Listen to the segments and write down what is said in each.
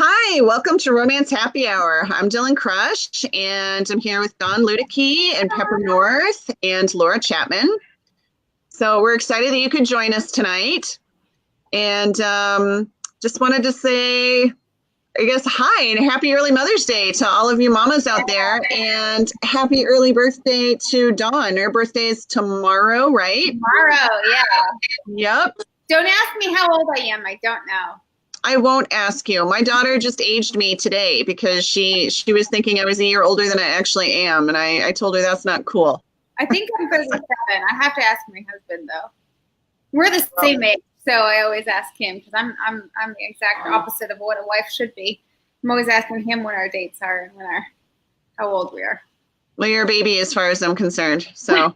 Hi, welcome to Romance Happy Hour. I'm Dylan Crush, and I'm here with Dawn Ludicky and Pepper North and Laura Chapman. So we're excited that you could join us tonight. And just wanted to say, I guess, hi and happy early Mother's Day to all of you mamas out there. And happy early birthday to Dawn. Her birthday is tomorrow, right? Tomorrow, yeah. Yep. Don't ask me how old I am. I don't know. I won't ask you. My daughter just aged me today because she was thinking I was a year older than I actually am, and I told her that's not cool. I think I'm 37. I have to ask my husband though. We're the same age, so I always ask him because I'm the exact opposite of what a wife should be. I'm always asking him when our dates are and how old we are. Well, you're a baby as far as I'm concerned. So,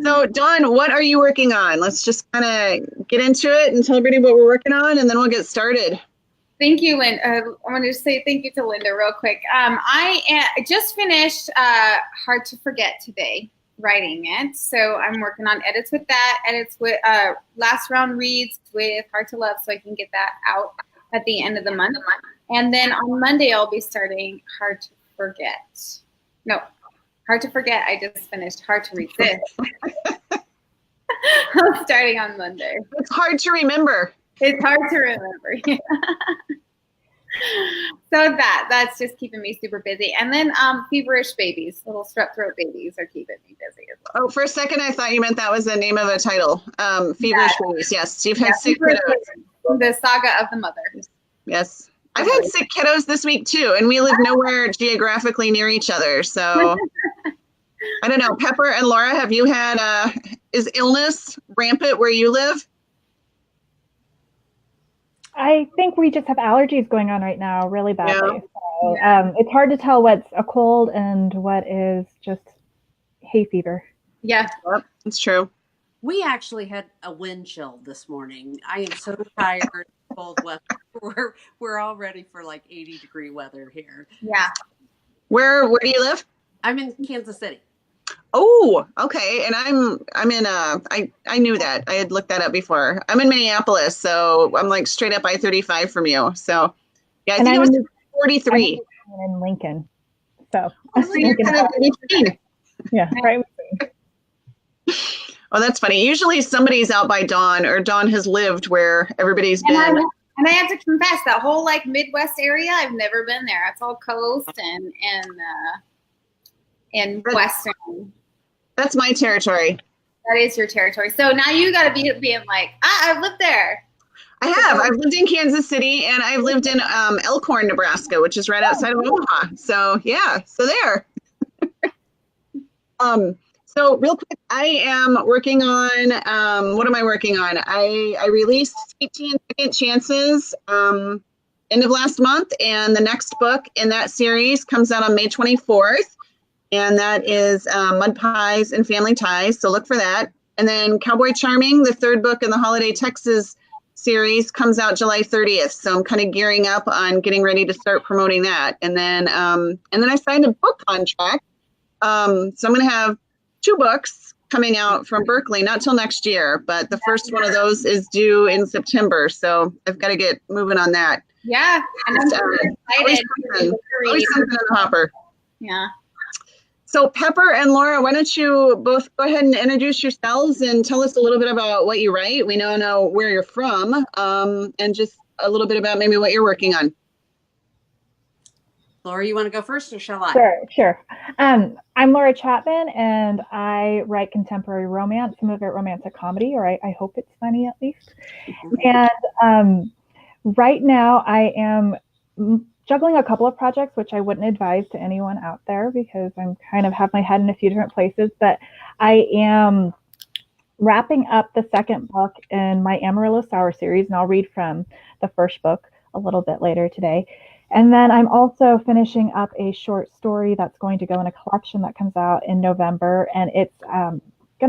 so Dawn, what are you working on? Let's just kind of get into it and tell everybody what we're working on, and then we'll get started. Thank you, Linda. I want to say thank you to Linda real quick. I just finished Hard to Forget today, writing it. So I'm working on edits with that, edits with last round reads with Hard to Love, so I can get that out at the end of the month. And then on Monday, I'll be starting Hard to Forget. No, Hard to Forget. I just finished Hard to Resist. I'm starting on Monday. It's hard to remember. It's hard to remember. So that's just keeping me super busy. And then feverish babies, little strep throat babies are keeping me busy as well. Oh, for a second, I thought you meant that was the name of a title. Feverish babies. Yes, you've had sick kiddos. The saga of the mother. Yes. I've had sick kiddos this week too, and we live nowhere geographically near each other. So I don't know. Pepper and Laura, have you had, is illness rampant where you live? I think we just have allergies going on right now really badly. Yeah. So it's hard to tell what's a cold and what is just hay fever. Yeah, yep, it's true. We actually had a wind chill this morning. I am so tired of cold weather. We're all ready for like 80-degree weather here. Yeah. Where do you live? I'm in Kansas City. Oh, okay. And I'm in I knew that. I had looked that up before. I'm in Minneapolis, so I'm like straight up I-35 from you. So yeah, I think it was 43. I'm in Lincoln. So you're kind of in between. Yeah, right. Oh, that's funny. Usually somebody's out by Dawn, or Dawn has lived where everybody's been. And I have to confess, that whole like Midwest area, I've never been there. It's all coast and Western. That's my territory. That is your territory. So now you got to be being like, I've lived there. I have. I've lived in Kansas City, and I've lived in Elkhorn, Nebraska, which is right outside of Omaha. So yeah, so there. So real quick, I am working on, what am I working on? I released 18 Second Chances end of last month, and the next book in that series comes out on May 24th. And that is Mud Pies and Family Ties, so look for that. And then Cowboy Charming, the third book in the Holiday Texas series, comes out July 30th. So I'm kind of gearing up on getting ready to start promoting that. And then I signed a book contract. So I'm going to have 2 books coming out from Berkley, not till next year, but the first one of those is due in September. So I've got to get moving on that. Yeah, and I'm so excited. Always something in the hopper. Yeah. So Pepper and Laura, why don't you both go ahead and introduce yourselves and tell us a little bit about what you write. We now know where you're from, and just a little bit about maybe what you're working on. Laura, you want to go first, or shall I? Sure. I'm Laura Chapman, and I write contemporary romance, some of it romantic comedy, or I hope it's funny at least. And right now I am juggling a couple of projects, which I wouldn't advise to anyone out there because I'm kind of have my head in a few different places, but I am wrapping up the second book in my Amarillo Sour series, and I'll read from the first book a little bit later today. And then I'm also finishing up a short story that's going to go in a collection that comes out in November, and it's going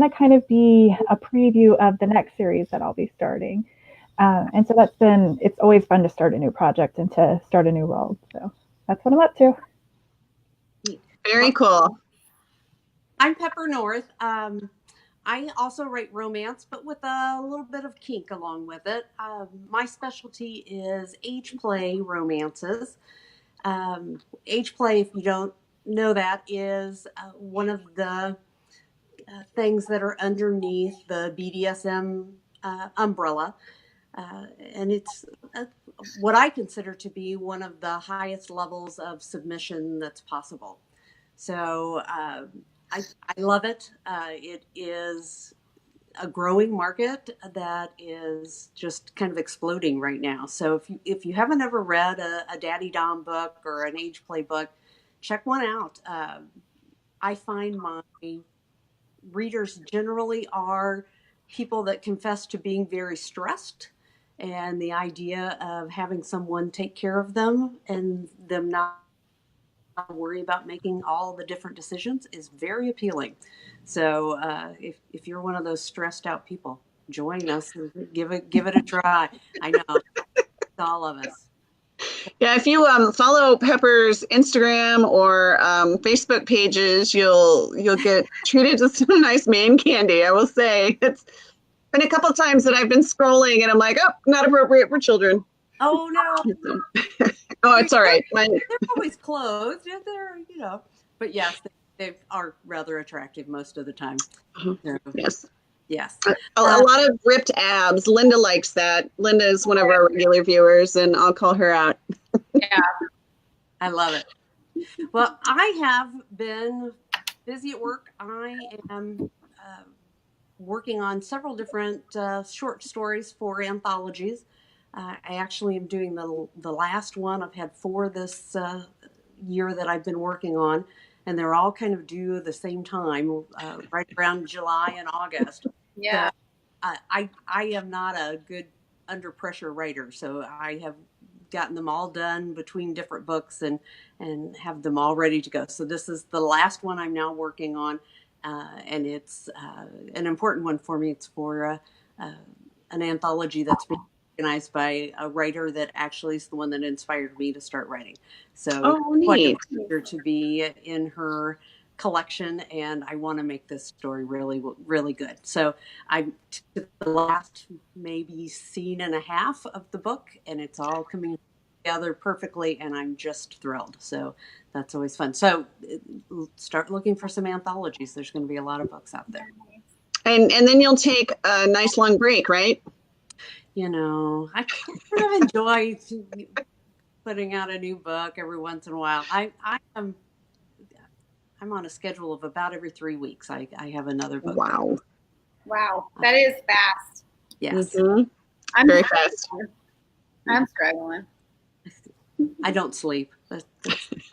to kind of be a preview of the next series that I'll be starting. And so it's always fun to start a new project and to start a new role. So that's what I'm up to. Very cool. I'm Pepper North. I also write romance, but with a little bit of kink along with it. My specialty is age play romances. Age play, if you don't know that, is one of the things that are underneath the BDSM umbrella. And it's what I consider to be one of the highest levels of submission that's possible. So I love it. It is a growing market that is just kind of exploding right now. So if you haven't ever read a Daddy Dom book or an age play book, check one out. I find my readers generally are people that confess to being very stressed, and the idea of having someone take care of them and them not worry about making all the different decisions is very appealing. So if you're one of those stressed out people, join us and give it a try. I know, it's all of us. Yeah, if you follow Pepper's Instagram or Facebook pages, you'll get treated to some nice man candy. I will say it's been a couple of times that I've been scrolling and I'm like, oh, not appropriate for children. Oh no! Oh, it's all right. They're always clothed. They're but yes, they are rather attractive most of the time. So, yes. Yes. A lot of ripped abs. Linda likes that. Linda is one of our regular viewers, and I'll call her out. Yeah. I love it. Well, I have been busy at work. I am working on several different short stories for anthologies. I actually am doing the last one. I've had 4 this year that I've been working on, and they're all kind of due at the same time, right around July and August. Yeah. So, I am not a good under pressure writer, so I have gotten them all done between different books and have them all ready to go. So this is the last one I'm now working on, and it's an important one for me. It's for an anthology that's been organized by a writer that actually is the one that inspired me to start writing. So quite a pleasure to be in her collection, and I want to make this story really, really good. So I'm to the last maybe scene and a half of the book, and it's all coming together perfectly, and I'm just thrilled. So that's always fun. So start looking for some anthologies. There's going to be a lot of books out there. And then you'll take a nice long break, right? You know, I kind of enjoy putting out a new book every once in a while. I'm on a schedule of about every 3 weeks. I have another book. Wow. That is fast. Yes. Mm-hmm. I'm very fast. I'm struggling. I don't sleep.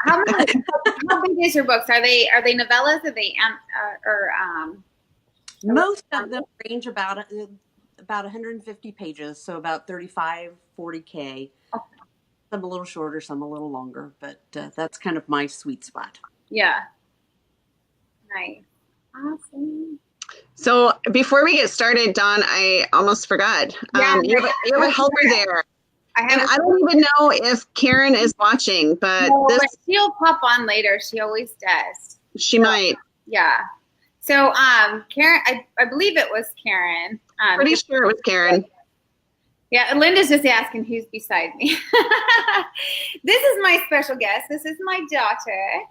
How big is your books? Are they novellas? Are they most of them range about 150 pages, so about 35, 40K. Okay. Some a little shorter, some a little longer, but that's kind of my sweet spot. Yeah. Nice. Awesome. So before we get started, Dawn, I almost forgot. You have a helper there. I don't even know if Karen is watching, but but she'll pop on later. She always does. She might. Yeah. So Karen, I believe it was Karen. Pretty sure it was Karen. Yeah, Linda's just asking who's beside me. This is my special guest. This is my daughter.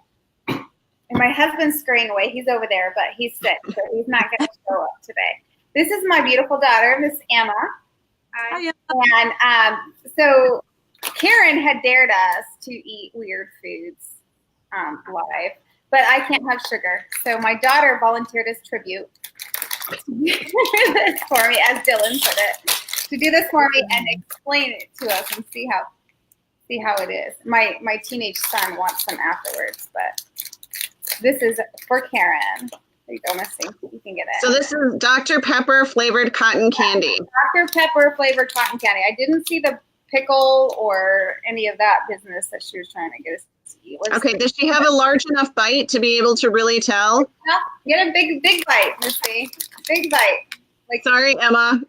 And my husband's scurrying away. He's over there, but he's sick, so he's not going to show up today. This is my beautiful daughter, Miss Emma. Hi. And so Karen had dared us to eat weird foods live, but I can't have sugar. So my daughter volunteered as tribute to do this for me, as Dylan put it, to do this for me and explain it to us and see how it is. My teenage son wants some afterwards, but this is for Karen. You don't think you can get it. So this is Dr. Pepper flavored cotton candy. Dr. Pepper flavored cotton candy. I didn't see the pickle or any of that business that she was trying to get us to eat. Okay, does she have a large enough bite to be able to really tell? Get a big bite, Missy. Big bite. Like, sorry, Emma.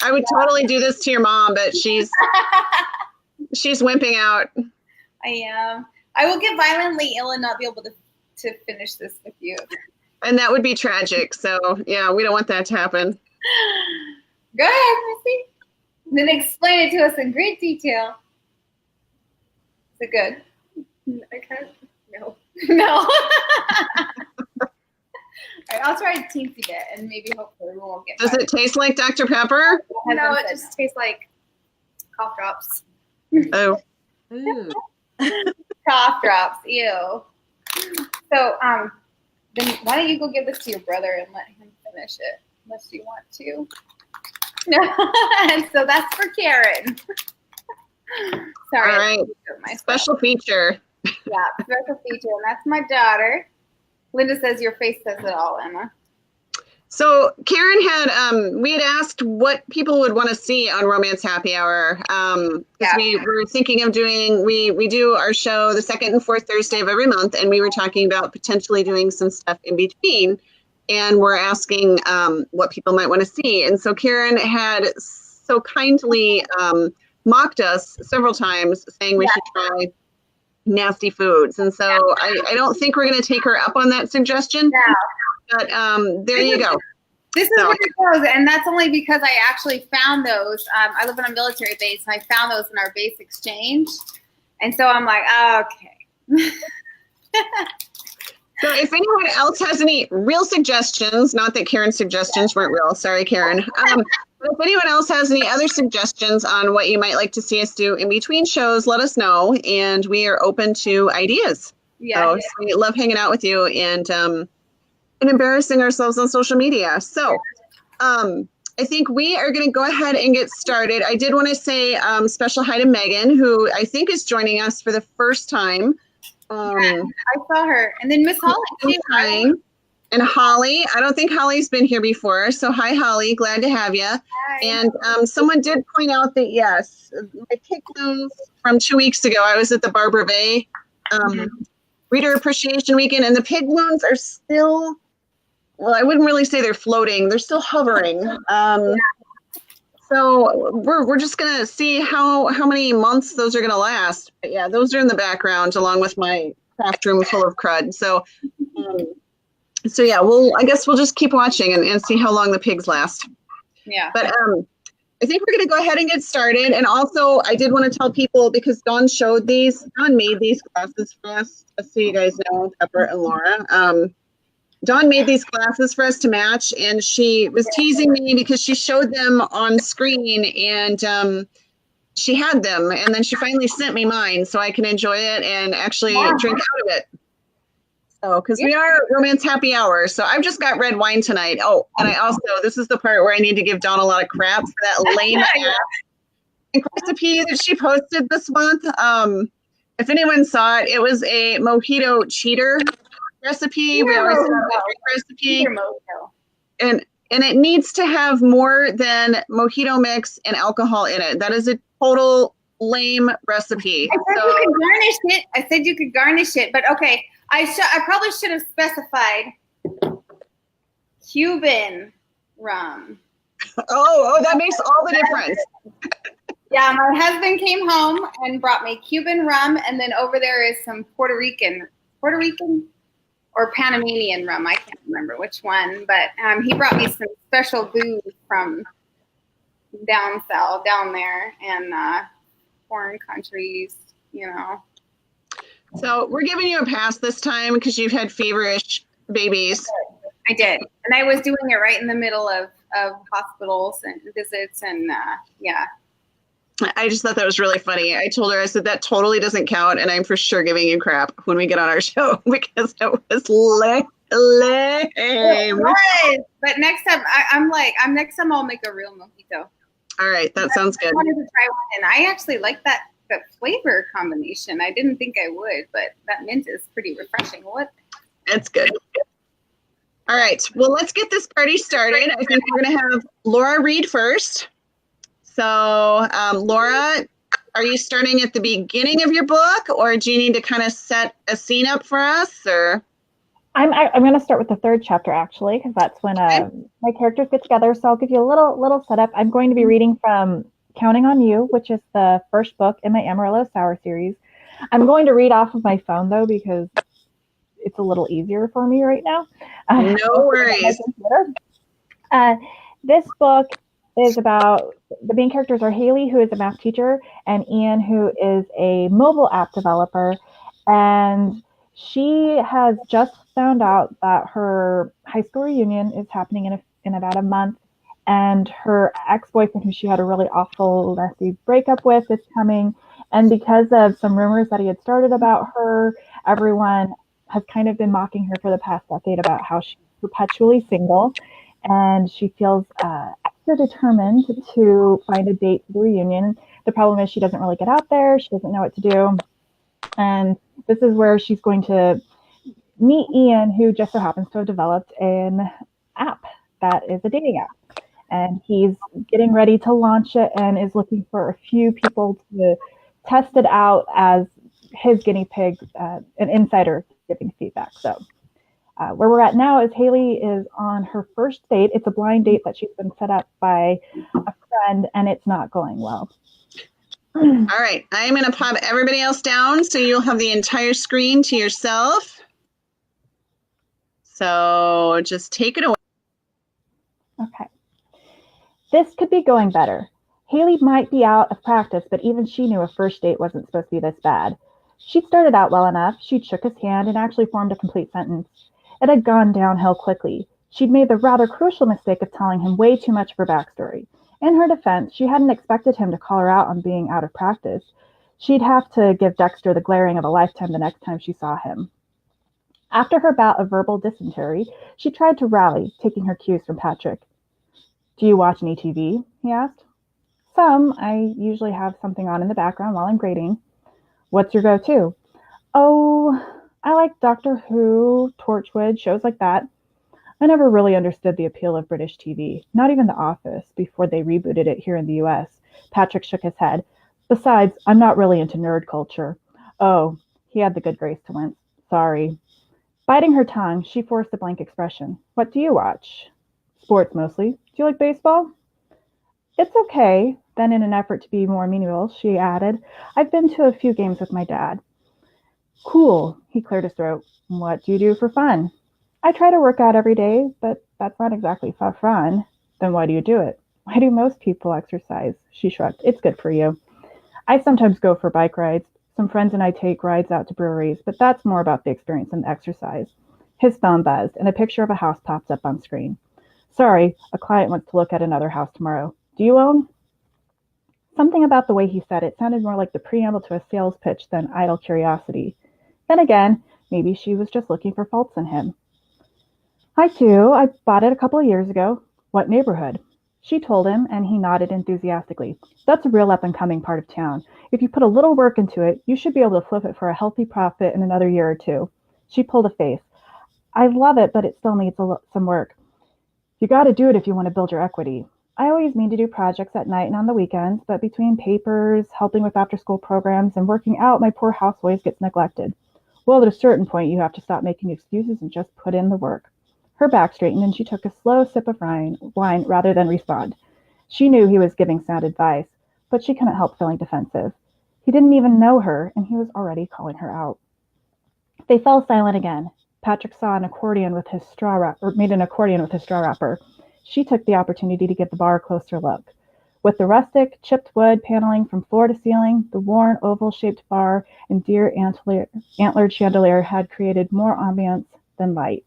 I would totally do this to your mom, but she's wimping out. I am. I will get violently ill and not be able to finish this with you. And that would be tragic. So yeah, we don't want that to happen. Go ahead, Missy. Then explain it to us in great detail. Is it good? Okay. No. No. All right, I'll try a teensy bit and maybe hopefully we won't get Does it taste like Dr. Pepper? No, it just tastes like cough drops. Oh, Ooh. cough drops. Ew. So then why don't you go give this to your brother and let him finish it, unless you want to. No. So that's for Karen. Sorry. all right. My Special feature. Yeah, special feature, and that's my daughter. Linda says your face says it all, Emma. So Karen had, we had asked what people would want to see on Romance Happy Hour. Yeah. We were thinking of doing, we do our show the second and fourth Thursday of every month, and we were talking about potentially doing some stuff in between. And we're asking what people might want to see. And so Karen had so kindly mocked us several times, saying we should try nasty foods. And so I don't think we're going to take her up on that suggestion. No. But there you go. This is where it goes, and that's only because I actually found those. I live on a military base, and I found those in our base exchange. And so I'm like, okay. So if anyone else has any real suggestions, not that Karen's suggestions weren't real, sorry, Karen. But if anyone else has any other suggestions on what you might like to see us do in between shows, let us know, and we are open to ideas. Yeah. So we love hanging out with you and embarrassing ourselves on social media. So I think we are going to go ahead and get started. I did want to say special hi to Megan, who I think is joining us for the first time. I saw her. And then Miss Holly, too. Hi. And Holly, I don't think Holly's been here before. So hi, Holly, glad to have you. Hi. And someone did point out that, yes, my pick notes from 2 weeks ago, I was at the Barbara Bay Reader Appreciation Weekend, and the pig wounds are still, well, I wouldn't really say they're floating. They're still hovering. So we're just going to see how many months those are going to last. But yeah, those are in the background along with my craft room full of crud. So so yeah, I guess we'll just keep watching and see how long the pigs last. Yeah. But I think we're going to go ahead and get started. And also, I did want to tell people, because Dawn made these glasses for us, just so you guys know, Pepper and Laura. Dawn made these glasses for us to match, and she was teasing me because she showed them on screen, and she had them, and then she finally sent me mine so I can enjoy it and actually drink out of it. So, because we are Romance Happy Hour, so I've just got red wine tonight. Oh, and I also, this is the part where I need to give Dawn a lot of crap for that lame recipe that she posted this month. If anyone saw it, it was a mojito cheater recipe. We always have a recipe, and it needs to have more than mojito mix and alcohol in it. That is a total lame recipe. I said you could garnish it. I said you could garnish it, but okay. I probably should have specified Cuban rum. Oh, that makes all the difference. Yeah, my husband came home and brought me Cuban rum, and then over there is some Puerto Rican or Panamanian rum. I can't remember which one, but he brought me some special booze from down south, down there, and foreign countries, you know. So we're giving you a pass this time because you've had feverish babies. I did, and I was doing it right in the middle of hospitals and visits, and yeah. I just thought that was really funny. I told her, I said, that totally doesn't count, and I'm for sure giving you crap when we get on our show because it was lame. It was, but next time, next time I'll make a real mojito. All right, that sounds good. I wanted to try one, and I actually like that flavor combination. I didn't think I would, but that mint is pretty refreshing. It's good. All right, well, let's get this party started. I think we're going to have Laura read first. So, Laura, are you starting at the beginning of your book, or do you need to kind of set a scene up for us? Or I'm going to start with the third chapter, actually, because that's when my characters get together. So I'll give you a little setup. I'm going to be reading from Counting on You, which is the first book in my Amarillo Sour series. I'm going to read off of my phone, though, because it's a little easier for me right now. No worries. This book is about, the main characters are Haley, who is a math teacher, and Ian, who is a mobile app developer. And she has just found out that her high school reunion is happening in about a month. And her ex-boyfriend, who she had a really awful, messy breakup with, is coming. And because of some rumors that he had started about her, everyone has kind of been mocking her for the past decade about how she's perpetually single. And she feels extra determined to find a date for the reunion. The problem is she doesn't really get out there. She doesn't know what to do. And this is where she's going to meet Ian, who just so happens to have developed an app that is a dating app. And he's getting ready to launch it and is looking for a few people to test it out as his guinea pig, an insider giving feedback. So where we're at now is Haley is on her first date. It's a blind date that she's been set up by a friend, and it's not going well. All right, I'm going to pop everybody else down so you'll have the entire screen to yourself. So just take it away. Okay. This could be going better. Haley might be out of practice, but even she knew a first date wasn't supposed to be this bad. She'd started out well enough. She'd shook his hand and actually formed a complete sentence. It had gone downhill quickly. She'd made the rather crucial mistake of telling him way too much of her backstory. In her defense, she hadn't expected him to call her out on being out of practice. She'd have to give Dexter the glaring of a lifetime the next time she saw him. After her bout of verbal dysentery, she tried to rally, taking her cues from Patrick. "Do you watch any TV?" he asked. "Some. I usually have something on in the background while I'm grading." "What's your go-to?" "Oh, I like Doctor Who, Torchwood, shows like that." I never really understood the appeal of British TV, not even The Office, before they rebooted it here in the US. Patrick shook his head. "Besides, I'm not really into nerd culture." "Oh," he had the good grace to wince. "Sorry." Biting her tongue, she forced a blank expression. "What do you watch?" "Sports mostly. Do you like baseball?" "It's okay." Then, in an effort to be more amenable, she added, "I've been to a few games with my dad." "Cool." He cleared his throat. "What do you do for fun?" "I try to work out every day, but that's not exactly for fun." "Then why do you do it?" "Why do most people exercise?" She shrugged. "It's good for you." "I sometimes go for bike rides. Some friends and I take rides out to breweries, but that's more about the experience than the exercise." His phone buzzed, and a picture of a house popped up on screen. "Sorry, a client wants to look at another house tomorrow. Do you own?" Something about the way he said it sounded more like the preamble to a sales pitch than idle curiosity. Then again, maybe she was just looking for faults in him. "I do. I bought it a couple of years ago." "What neighborhood?" She told him, and he nodded enthusiastically. "That's a real up-and-coming part of town. If you put a little work into it, you should be able to flip it for a healthy profit in another year or two." She pulled a face. "I love it, but it still needs some work." "You got to do it if you want to build your equity." "I always mean to do projects at night and on the weekends, but between papers, helping with after-school programs, and working out, my poor house always gets neglected." "Well, at a certain point, you have to stop making excuses and just put in the work." Her back straightened, and she took a slow sip of wine rather than respond. She knew he was giving sound advice, but she couldn't help feeling defensive. He didn't even know her, and he was already calling her out. They fell silent again. Patrick saw an accordion with his straw wrapper, made an accordion with his straw wrapper. She took the opportunity to give the bar a closer look. With the rustic, chipped wood paneling from floor to ceiling, the worn oval-shaped bar and deer antlered chandelier had created more ambience than light.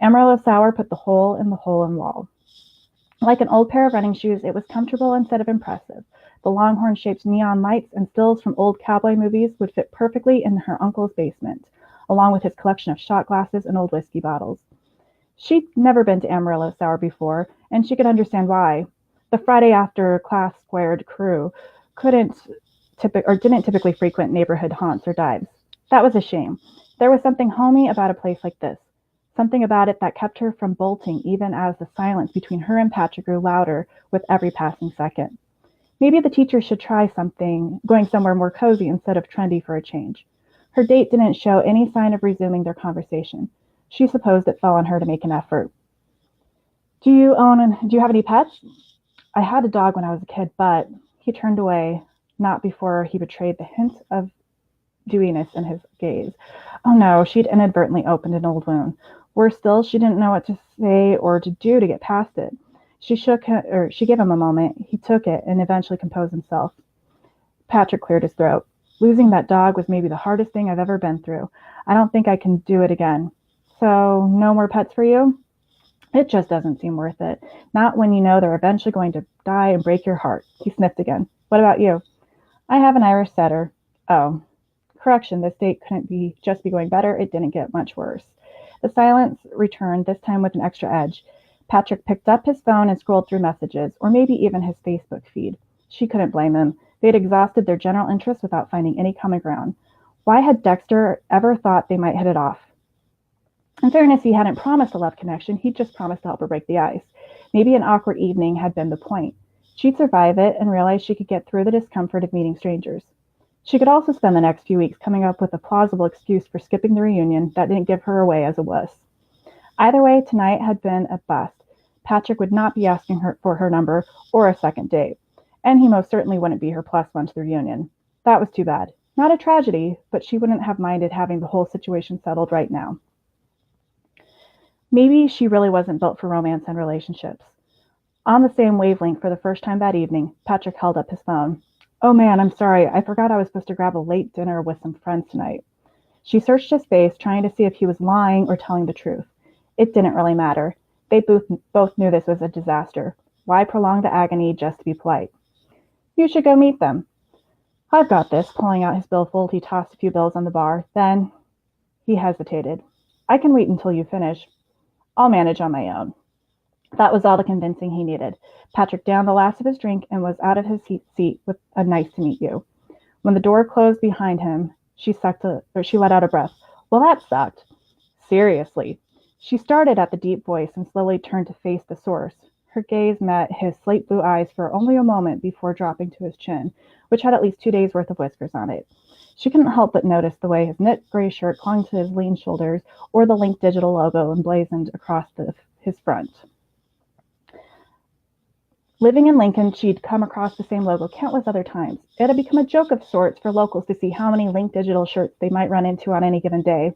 Amarillo Sour put the hole in wall. Like an old pair of running shoes, it was comfortable instead of impressive. The Longhorn-shaped neon lights and stills from old cowboy movies would fit perfectly in her uncle's basement, along with his collection of shot glasses and old whiskey bottles. She'd never been to Amarillo Sour before, and she could understand why. The Friday after class squared crew didn't typically frequent neighborhood haunts or dives. That was a shame. There was something homey about a place like this. Something about it that kept her from bolting even as the silence between her and Patrick grew louder with every passing second. Maybe the teacher should try going somewhere more cozy instead of trendy for a change. Her date didn't show any sign of resuming their conversation. She supposed it fell on her to make an effort. Do you have any pets?" "I had a dog when I was a kid, but..." He turned away, not before he betrayed the hint of dewiness in his gaze. Oh no, she'd inadvertently opened an old wound. Worse still, she didn't know what to say or to do to get past it. She gave him a moment. He took it and eventually composed himself. Patrick cleared his throat. Losing that dog was maybe the hardest thing I've ever been through. I don't think I can do it again. So, no more pets for you? It just doesn't seem worth it. Not when you know they're eventually going to die and break your heart. He sniffed again. What about you? I have an Irish setter. Oh, correction, this date couldn't just be going better. It didn't get much worse. The silence returned, this time with an extra edge. Patrick picked up his phone and scrolled through messages, or maybe even his Facebook feed. She couldn't blame him. They had exhausted their general interest without finding any common ground. Why had Dexter ever thought they might hit it off? In fairness, he hadn't promised a love connection. He'd just promised to help her break the ice. Maybe an awkward evening had been the point. She'd survive it and realize she could get through the discomfort of meeting strangers. She could also spend the next few weeks coming up with a plausible excuse for skipping the reunion that didn't give her away as a wuss. Either way, tonight had been a bust. Patrick would not be asking her for her number or a second date, and he most certainly wouldn't be her plus one to the reunion. That was too bad. Not a tragedy, but she wouldn't have minded having the whole situation settled right now. Maybe she really wasn't built for romance and relationships. On the same wavelength for the first time that evening, Patrick held up his phone. Oh man, I'm sorry. I forgot I was supposed to grab a late dinner with some friends tonight. She searched his face, trying to see if he was lying or telling the truth. It didn't really matter. They both knew this was a disaster. Why prolong the agony just to be polite? You should go meet them. I've got this. Pulling out his billfold, he tossed a few bills on the bar. Then he hesitated. I can wait until you finish. I'll manage on my own. That was all the convincing he needed. Patrick downed the last of his drink and was out of his seat with a nice to meet you. When the door closed behind him, she let out a breath. Well, that sucked. Seriously. She started at the deep voice and slowly turned to face the source. Her gaze met his slate blue eyes for only a moment before dropping to his chin, which had at least 2 days' worth of whiskers on it. She couldn't help but notice the way his knit gray shirt clung to his lean shoulders or the Link Digital logo emblazoned across his front. Living in Lincoln, she'd come across the same logo countless other times. It had become a joke of sorts for locals to see how many Link Digital shirts they might run into on any given day.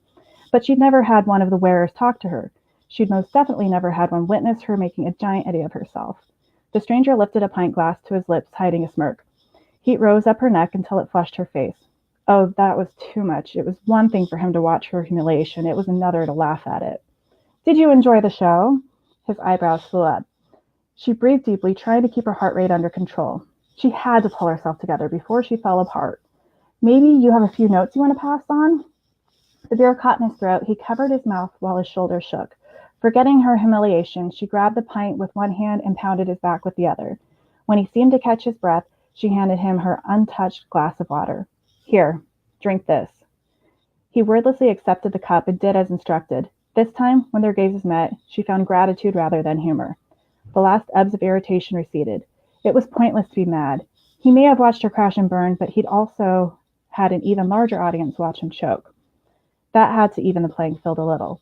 But she'd never had one of the wearers talk to her. She'd most definitely never had one witness her making a giant idiot of herself. The stranger lifted a pint glass to his lips, hiding a smirk. Heat rose up her neck until it flushed her face. Oh, that was too much. It was one thing for him to watch her humiliation. It was another to laugh at it. Did you enjoy the show? His eyebrows flew up. She breathed deeply, trying to keep her heart rate under control. She had to pull herself together before she fell apart. Maybe you have a few notes you want to pass on? The beer caught in his throat. He covered his mouth while his shoulders shook. Forgetting her humiliation, she grabbed the pint with one hand and pounded his back with the other. When he seemed to catch his breath, she handed him her untouched glass of water. Here, drink this. He wordlessly accepted the cup and did as instructed. This time, when their gazes met, she found gratitude rather than humor. The last ebbs of irritation receded. It was pointless to be mad. He may have watched her crash and burn, but he'd also had an even larger audience watch him choke. That had to even the playing field a little.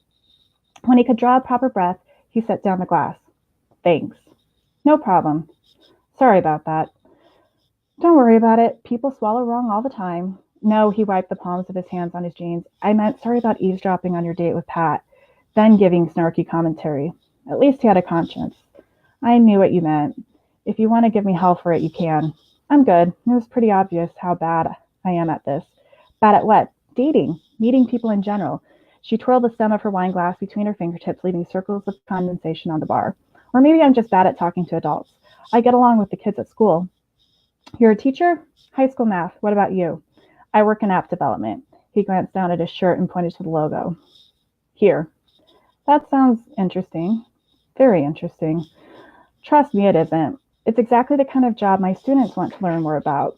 When he could draw a proper breath, he set down the glass. Thanks. No problem. Sorry about that. Don't worry about it. People swallow wrong all the time. No, he wiped the palms of his hands on his jeans. I meant sorry about eavesdropping on your date with Pat, then giving snarky commentary. At least he had a conscience. I knew what you meant. If you want to give me hell for it, you can. I'm good. It was pretty obvious how bad I am at this. Bad at what? Dating. Meeting people in general. She twirled the stem of her wine glass between her fingertips, leaving circles of condensation on the bar. Or maybe I'm just bad at talking to adults. I get along with the kids at school. You're a teacher? High school math. What about you? I work in app development. He glanced down at his shirt and pointed to the logo. Here. That sounds interesting. Very interesting. Trust me, it isn't. It's exactly the kind of job my students want to learn more about.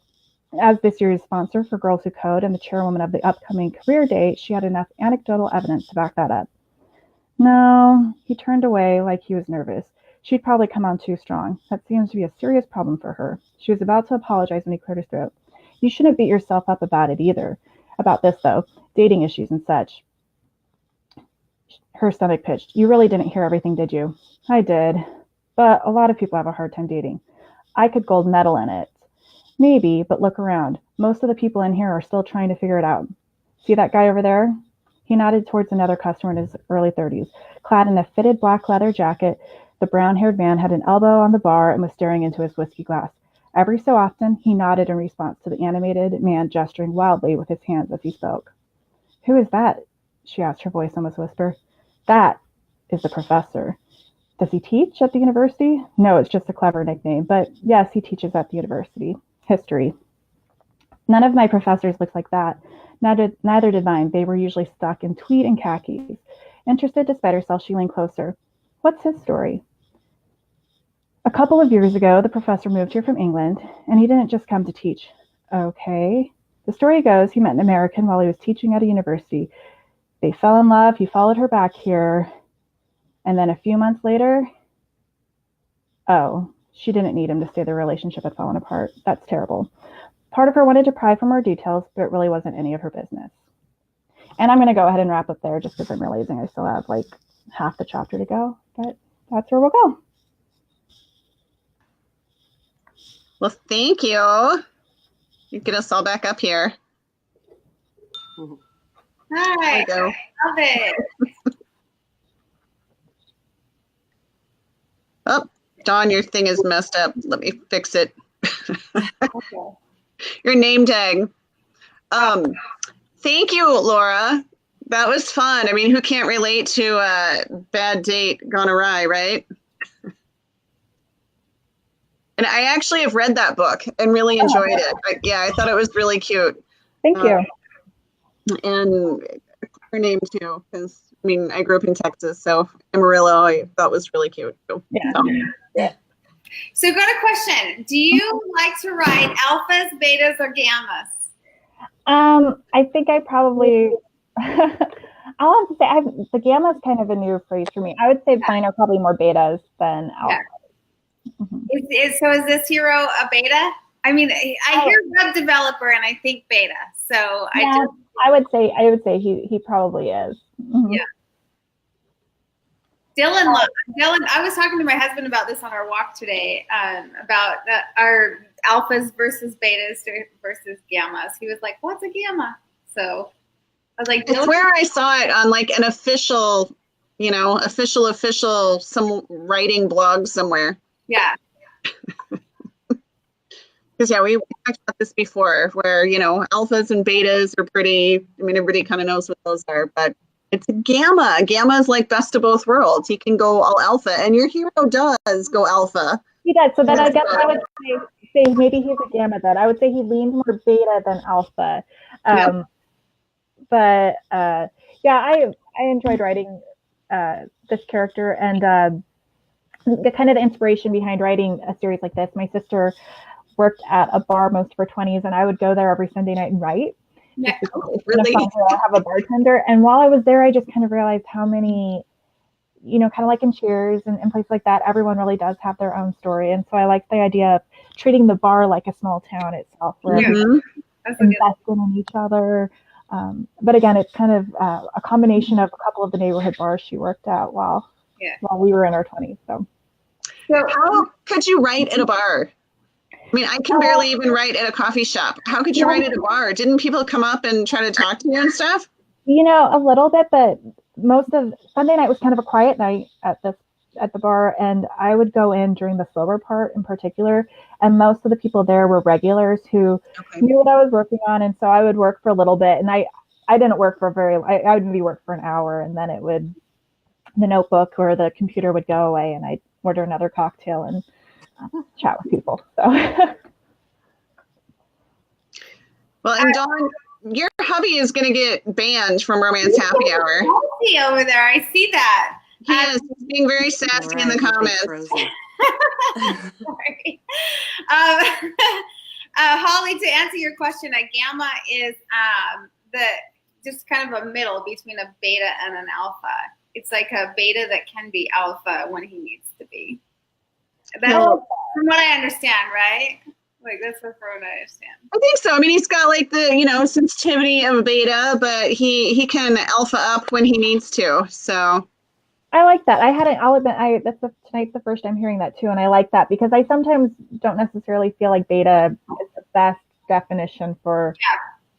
As this year's sponsor for Girls Who Code and the chairwoman of the upcoming career day, she had enough anecdotal evidence to back that up. No, he turned away like he was nervous. She'd probably come on too strong. That seems to be a serious problem for her. She was about to apologize when he cleared his throat. You shouldn't beat yourself up about it either. About this, though, dating issues and such. Her stomach pitched. You really didn't hear everything, did you? I did. But a lot of people have a hard time dating. I could gold medal in it. Maybe, but look around. Most of the people in here are still trying to figure it out. See that guy over there? He nodded towards another customer in his early 30s, clad in a fitted black leather jacket. The brown-haired man had an elbow on the bar and was staring into his whiskey glass. Every so often, he nodded in response to the animated man gesturing wildly with his hands as he spoke. Who is that? She asked, her voice almost a whisper. That is the professor. Does he teach at the university? No, it's just a clever nickname, but yes, he teaches at the university. History. None of my professors looked like that. Neither did mine. They were usually stuck in tweed and khakis. Interested despite herself, she leaned closer. What's his story? A couple of years ago, the professor moved here from England, and he didn't just come to teach. Okay. The story goes he met an American while he was teaching at a university. They fell in love. He followed her back here. And then a few months later, she didn't need him to stay. Their relationship had fallen apart. That's terrible. Part of her wanted to pry for more details, but it really wasn't any of her business. And I'm going to go ahead and wrap up there just because I'm realizing I still have like half the chapter to go, but that's where we'll go. Well, thank you. You get us all back up here. Hi. There we go. Love it. Oh, Dawn, your thing is messed up. Let me fix it. Okay. Your name tag. Thank you, Laura. That was fun. I mean, who can't relate to a bad date gone awry, right? And I actually have read that book and really enjoyed it. Yeah, I thought it was really cute. Thank you. And her name too, because I mean, I grew up in Texas, so Amarillo I thought was really cute too. Yeah. So got a question. Do you like to write alphas, betas, or gammas? I think I probably, I'll have to say, the gamma is kind of a new phrase for me. I would say mine are probably more betas than alphas. Yeah. Mm-hmm. Is this hero a beta? I mean, I hear web developer and I think beta. So yeah, I would say he probably is. Mm-hmm. Yeah. Dylan, I was talking to my husband about this on our walk today, about our alphas versus betas versus gammas. He was like, "What's a gamma?" So I was like, "It's where I saw it on like an official, official some writing blog somewhere." Yeah. Because we talked about this before, where alphas and betas are pretty. I mean, everybody kind of knows what those are, but it's a gamma. A gamma is like best of both worlds. He can go all alpha, and your hero does go alpha. He does. So then I guess I would say maybe he's a gamma then. I would say he leans more beta than alpha. Yep. But I enjoyed writing this character, and the kind of the inspiration behind writing a series like this. My sister worked at a bar most of her 20s, and I would go there every Sunday night and write. Yeah. Really? I have a bartender. And while I was there, I just kind of realized how many, kind of like in Cheers and in places like that, everyone really does have their own story. And so I like the idea of treating the bar like a small town itself, where everyone's invested in each other. But again, it's kind of a combination of a couple of the neighborhood bars she worked at while we were in our 20s. So how could you write at a bar? I mean, I can barely even write at a coffee shop. How could you write at a bar? Didn't people come up and try to talk to you and stuff? A little bit, but most of Sunday night was kind of a quiet night at the bar, and I would go in during the slower part in particular, and most of the people there were regulars who knew what I was working on, and so I would work for a little bit, and I didn't work for I would maybe work for an hour, and then the notebook or the computer would go away, and I'd order another cocktail and chat with people. So. Well, and Dawn, your hubby is going to get banned from Romance Happy Hour. Sassy over there. I see that. He is. He's being very sassy in the comments. Sorry. Holly, to answer your question, a gamma is just kind of a middle between a beta and an alpha. It's like a beta that can be alpha when he needs to be. That's from what I understand, right? Like that's from what I understand. I think so. I mean, he's got like the sensitivity of a beta, but he can alpha up when he needs to. So I like that. I'll admit, tonight's the first time hearing that too, and I like that because I sometimes don't necessarily feel like beta is the best definition for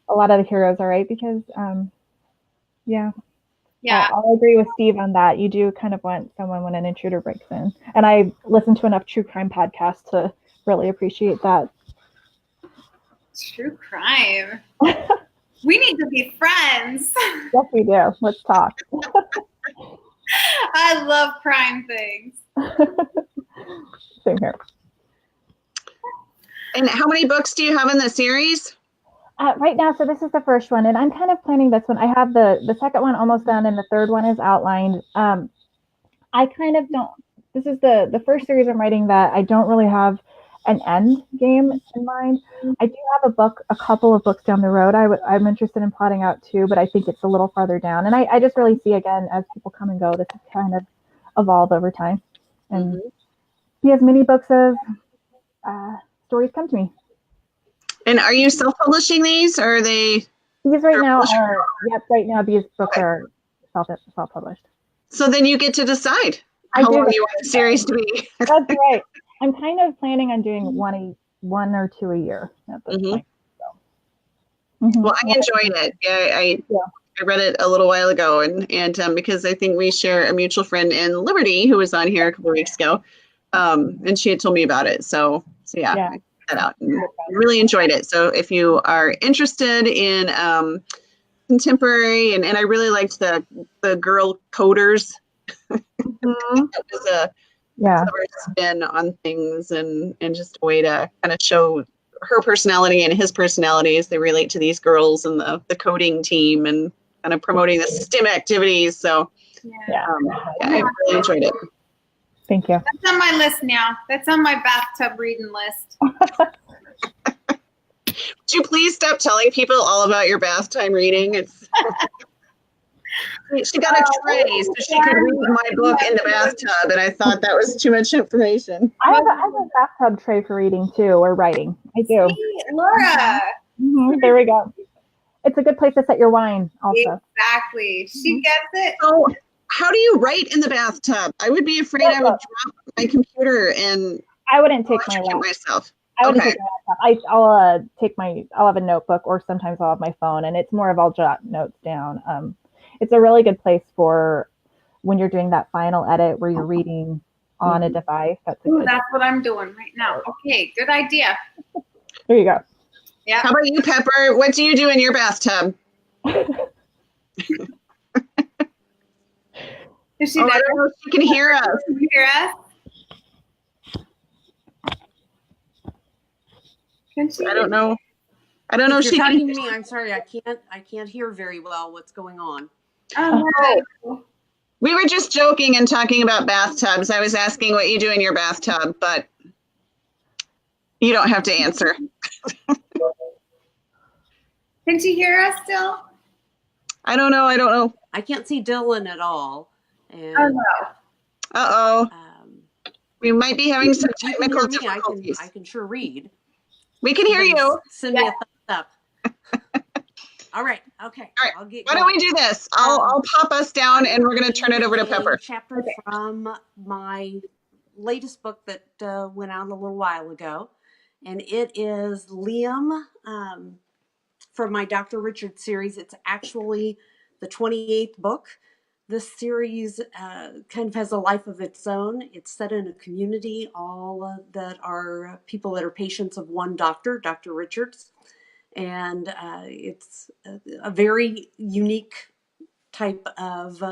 a lot of the heroes are, right? Because yeah. Yeah. I'll agree with Steve on that. You do kind of want someone when an intruder breaks in. And I listen to enough true crime podcasts to really appreciate that. True crime. We need to be friends. Yes, we do. Let's talk. I love crime things. Same here. And how many books do you have in the series? Right now, so this is the first one, and I'm kind of planning this one. I have the second one almost done, and the third one is outlined. I kind of don't. This is the first series I'm writing that I don't really have an end game in mind. I do have a couple of books down the road. I'm interested in plotting out too, but I think it's a little farther down. And I just really see, again, as people come and go, this is kind of evolve over time. And see as many books of stories come to me. And are you self-publishing these, or are they? These right now are, yep, right now these books are self-published. So then you get to decide I how do. long you want the series to be. That's right. I'm kind of planning on doing one or two a year at this point. So. Well, I enjoyed it. I read it a little while ago, and because I think we share a mutual friend in Liberty who was on here a couple of weeks ago, and she had told me about it. So yeah. I checked that out and really enjoyed it. So if you are interested in contemporary, and I really liked the girl coders. That was a clever spin on things, and just a way to kind of show her personality and his personality as they relate to these girls and the coding team, and kind of promoting the STEM activities. So I really enjoyed it. Thank you. That's on my list now. That's on my bathtub reading list. Would you please stop telling people all about your bath time reading? It's she got a tray so she could read my book in the bathtub, and I thought that was too much information. I have a bathtub tray for reading too, or writing. I do. See, Laura. There we go. It's a good place to set your wine also. Exactly. She gets it. So how do you write in the bathtub? I would be afraid I would drop my computer and I wouldn't take my laptop. myself. I wouldn't take my laptop. I'll have a notebook, or sometimes I'll have my phone, and it's more of I'll jot notes down. It's a really good place for when you're doing that final edit where you're reading on a device. That's what I'm doing right now. Okay, good idea. There you go. Yeah. How about you, Pepper? What do you do in your bathtub? Is she I don't know if she can hear us. Can you hear us? Can she? I don't know. I don't know if If she you're can. talking to me, I'm sorry, I can't hear very well what's going on. Oh, no. We were just joking and talking about bathtubs. I was asking what you do in your bathtub, but you don't have to answer. Can she hear us still? I don't know. I can't see Dylan at all. And, Oh no. Uh-oh. We might be having some you can technical hear me, difficulties. I can sure read. We can hear you. Send me a thumbs up. All right. Okay. All right. Why don't we do this? I'll pop us down, and we're going to turn it over to Pepper. A chapter from my latest book that went out a little while ago, and it is Liam from my Dr. Richard series. It's actually the 28th book. This series kind of has a life of its own. It's set in a community, all that are people that are patients of one doctor, Dr. Richards. And it's a very unique type of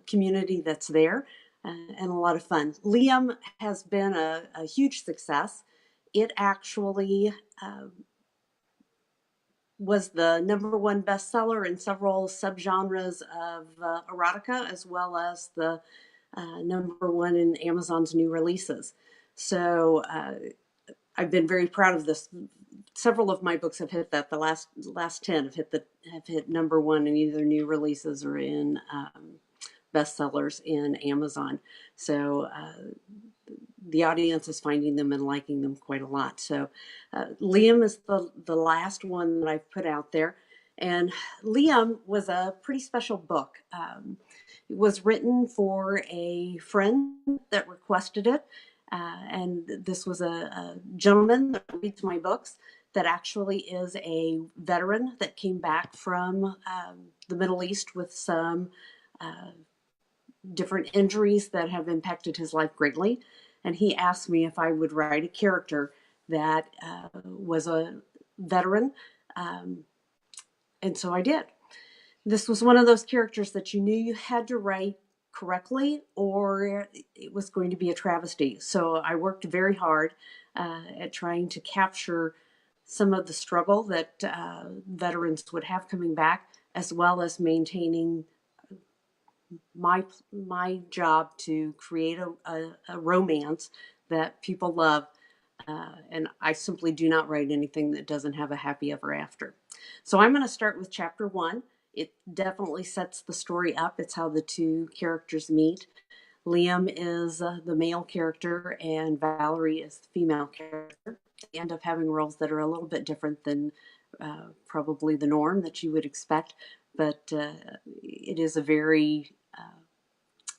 community that's there, and a lot of fun. Liam has been a huge success. It actually was the #1 bestseller in several subgenres of erotica, as well as the #1 in Amazon's new releases. So I've been very proud of this. Several of my books have hit that. The last 10 have hit #1 in either new releases or in bestsellers in Amazon. So the audience is finding them and liking them quite a lot. So Liam is the last one that I've put out there. And Liam was a pretty special book. It was written for a friend that requested it. And this was a gentleman that reads my books that actually is a veteran that came back from the Middle East with some different injuries that have impacted his life greatly. And he asked me if I would write a character that was a veteran. And so I did. This was one of those characters that you knew you had to write correctly or it was going to be a travesty. So I worked very hard at trying to capture some of the struggle that veterans would have coming back, as well as maintaining my job to create a romance that people love. And I simply do not write anything that doesn't have a happy ever after. So I'm going to start with chapter 1. It definitely sets the story up. It's how the two characters meet. Liam is the male character and Valerie is the female character. They end up having roles that are a little bit different than probably the norm that you would expect, but it is a very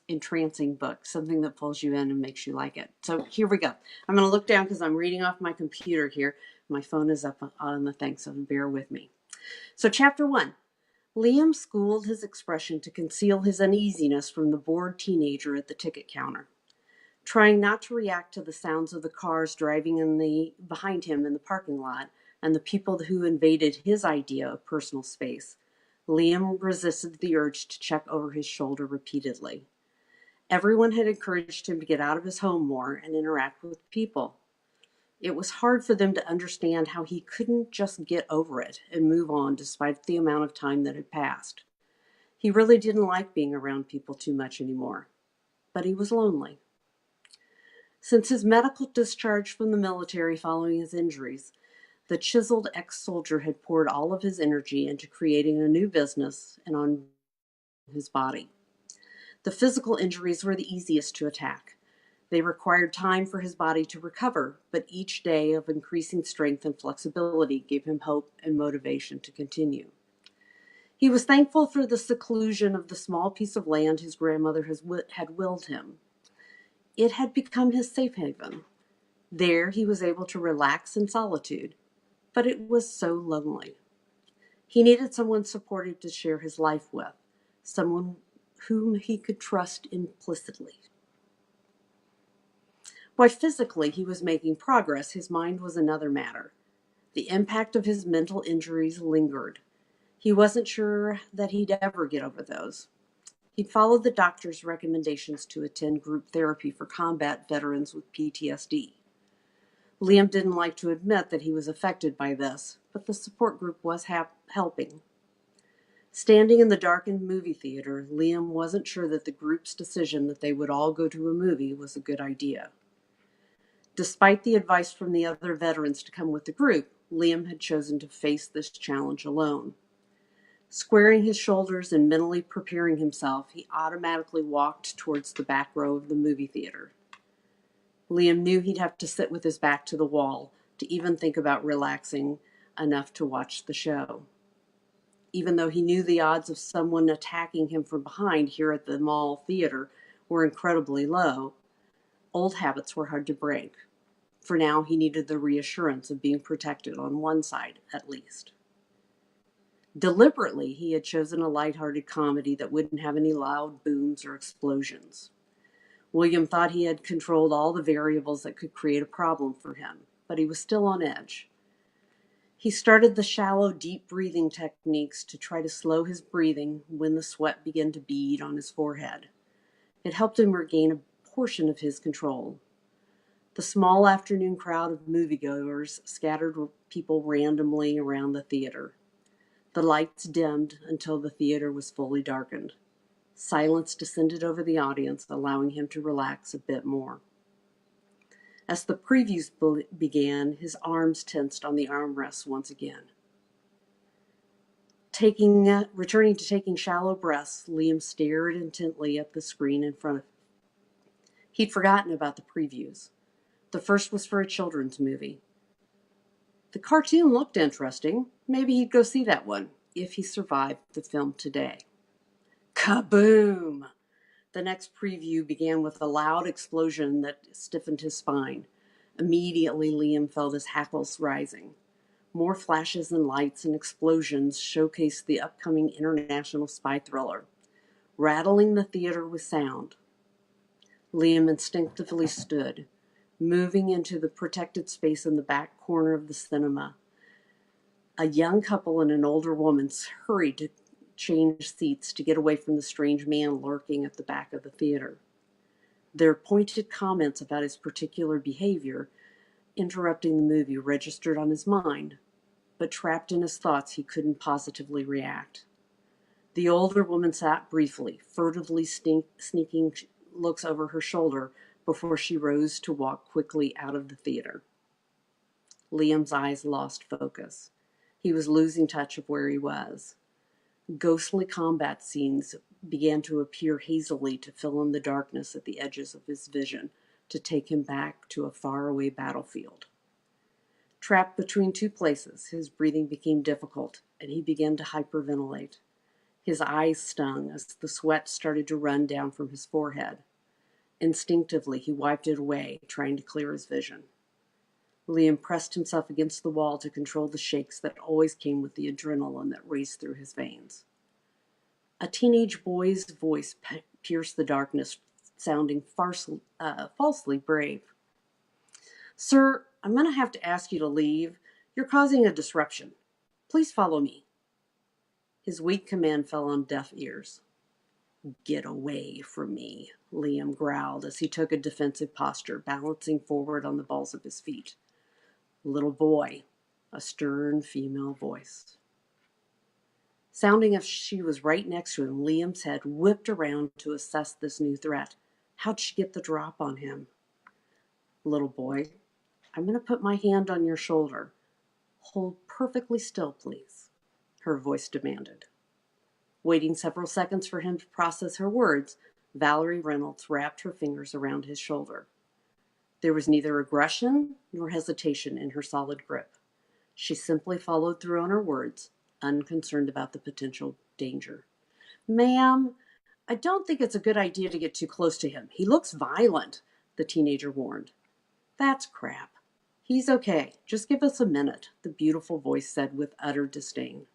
entrancing book, something that pulls you in and makes you like it. So here we go. I'm going to look down because I'm reading off my computer here. My phone is up on the thing, so bear with me. So chapter 1. Liam schooled his expression to conceal his uneasiness from the bored teenager at the ticket counter. Trying not to react to the sounds of the cars driving behind him in the parking lot and the people who invaded his idea of personal space, Liam resisted the urge to check over his shoulder repeatedly. Everyone had encouraged him to get out of his home more and interact with people. It was hard for them to understand how he couldn't just get over it and move on despite the amount of time that had passed. He really didn't like being around people too much anymore, but he was lonely. Since his medical discharge from the military following his injuries, the chiseled ex-soldier had poured all of his energy into creating a new business and on his body. The physical injuries were the easiest to attack. They required time for his body to recover, but each day of increasing strength and flexibility gave him hope and motivation to continue. He was thankful for the seclusion of the small piece of land his grandmother had willed him. It had become his safe haven. There he was able to relax in solitude, but it was so lonely. He needed someone supportive to share his life with, someone whom he could trust implicitly. While physically he was making progress, his mind was another matter. The impact of his mental injuries lingered. He wasn't sure that he'd ever get over those. He'd followed the doctor's recommendations to attend group therapy for combat veterans with PTSD. Liam didn't like to admit that he was affected by this, but the support group was helping. Standing in the darkened movie theater, Liam wasn't sure that the group's decision that they would all go to a movie was a good idea. Despite the advice from the other veterans to come with the group, Liam had chosen to face this challenge alone. Squaring his shoulders and mentally preparing himself, he automatically walked towards the back row of the movie theater. Liam knew he'd have to sit with his back to the wall to even think about relaxing enough to watch the show. Even though he knew the odds of someone attacking him from behind here at the mall theater were incredibly low, old habits were hard to break. For now, he needed the reassurance of being protected on one side, at least. Deliberately, he had chosen a lighthearted comedy that wouldn't have any loud booms or explosions. William thought he had controlled all the variables that could create a problem for him, but he was still on edge. He started the shallow, deep breathing techniques to try to slow his breathing when the sweat began to bead on his forehead. It helped him regain a portion of his control. The small afternoon crowd of moviegoers scattered people randomly around the theater. The lights dimmed until the theater was fully darkened. Silence descended over the audience, allowing him to relax a bit more. As the previews began, his arms tensed on the armrests once again. Returning to taking shallow breaths, Liam stared intently at the screen in front of him. He'd forgotten about the previews. The first was for a children's movie. The cartoon looked interesting. Maybe he'd go see that one, if he survived the film today. Kaboom! The next preview began with a loud explosion that stiffened his spine. Immediately, Liam felt his hackles rising. More flashes and lights and explosions showcased the upcoming international spy thriller, rattling the theater with sound. Liam instinctively stood, moving into the protected space in the back corner of the cinema. A young couple and an older woman hurried to change seats to get away from the strange man lurking at the back of the theater. Their pointed comments about his particular behavior interrupting the movie registered on his mind, but trapped in his thoughts, he couldn't positively react. The older woman sat briefly, furtively sneaking looks over her shoulder before she rose to walk quickly out of the theater. Liam's eyes lost focus. He was losing touch of where he was. Ghostly combat scenes began to appear hazily to fill in the darkness at the edges of his vision, to take him back to a faraway battlefield. Trapped between two places, his breathing became difficult, and he began to hyperventilate. His eyes stung as the sweat started to run down from his forehead. Instinctively, he wiped it away, trying to clear his vision. Liam pressed himself against the wall to control the shakes that always came with the adrenaline that raced through his veins. A teenage boy's voice pierced the darkness, sounding falsely brave. "Sir, I'm going to have to ask you to leave. You're causing a disruption. Please follow me." His weak command fell on deaf ears. "Get away from me," Liam growled as he took a defensive posture, balancing forward on the balls of his feet. "Little boy," a stern female voice. Sounding as she was right next to him, Liam's head whipped around to assess this new threat. How'd she get the drop on him? "Little boy, I'm going to put my hand on your shoulder. Hold perfectly still, please," her voice demanded. Waiting several seconds for him to process her words, Valerie Reynolds wrapped her fingers around his shoulder. There was neither aggression nor hesitation in her solid grip. She simply followed through on her words, unconcerned about the potential danger. "Ma'am, I don't think it's a good idea to get too close to him. He looks violent," the teenager warned. "That's crap. He's okay. Just give us a minute," the beautiful voice said with utter disdain.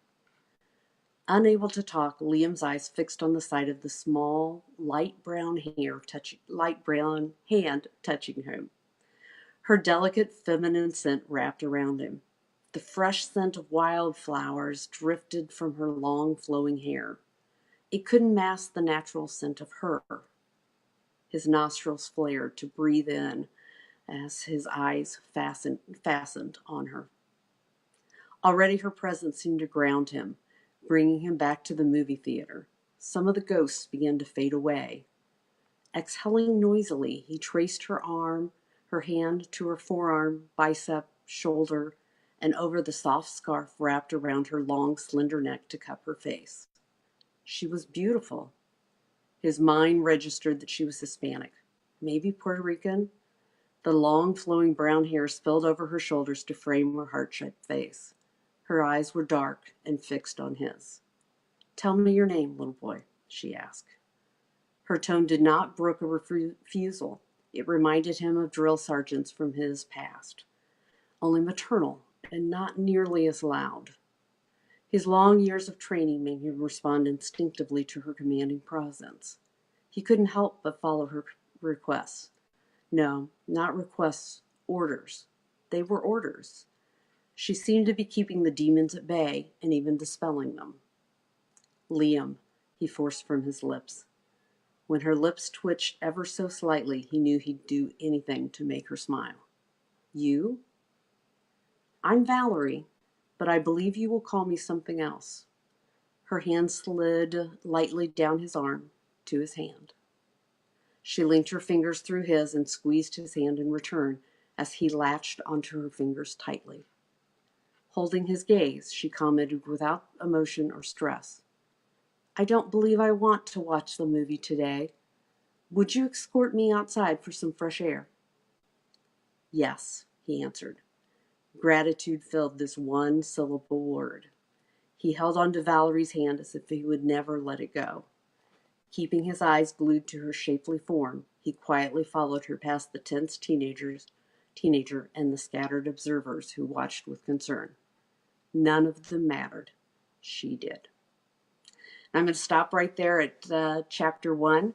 Unable to talk, Liam's eyes fixed on the side of the small, light brown hand touching him. Her delicate feminine scent wrapped around him. The fresh scent of wildflowers drifted from her long, flowing hair. It couldn't mask the natural scent of her. His nostrils flared to breathe in as his eyes fastened on her. Already her presence seemed to ground him, bringing him back to the movie theater. Some of the ghosts began to fade away. Exhaling noisily, he traced her hand to her forearm, bicep, shoulder, and over the soft scarf wrapped around her long, slender neck to cup her face. She was beautiful. His mind registered that she was Hispanic, maybe Puerto Rican. The long, flowing brown hair spilled over her shoulders to frame her heart-shaped face. Her eyes were dark and fixed on his. "Tell me your name, little boy," she asked. Her tone did not brook a refusal. It reminded him of drill sergeants from his past, only maternal and not nearly as loud. His long years of training made him respond instinctively to her commanding presence. He couldn't help but follow her requests. No, not requests, orders. They were orders. She seemed to be keeping the demons at bay and even dispelling them. "Liam," he forced from his lips. When her lips twitched ever so slightly, he knew he'd do anything to make her smile. "You?" "I'm Valerie, but I believe you will call me something else." Her hand slid lightly down his arm to his hand. She linked her fingers through his and squeezed his hand in return as he latched onto her fingers tightly. Holding his gaze, she commented without emotion or stress, "I don't believe I want to watch the movie today. Would you escort me outside for some fresh air?" "Yes," he answered. Gratitude filled this one-syllable word. He held on to Valerie's hand as if he would never let it go. Keeping his eyes glued to her shapely form, he quietly followed her past the tense teenager and the scattered observers who watched with concern. None of them mattered. She did. I'm going to stop right there at chapter 1.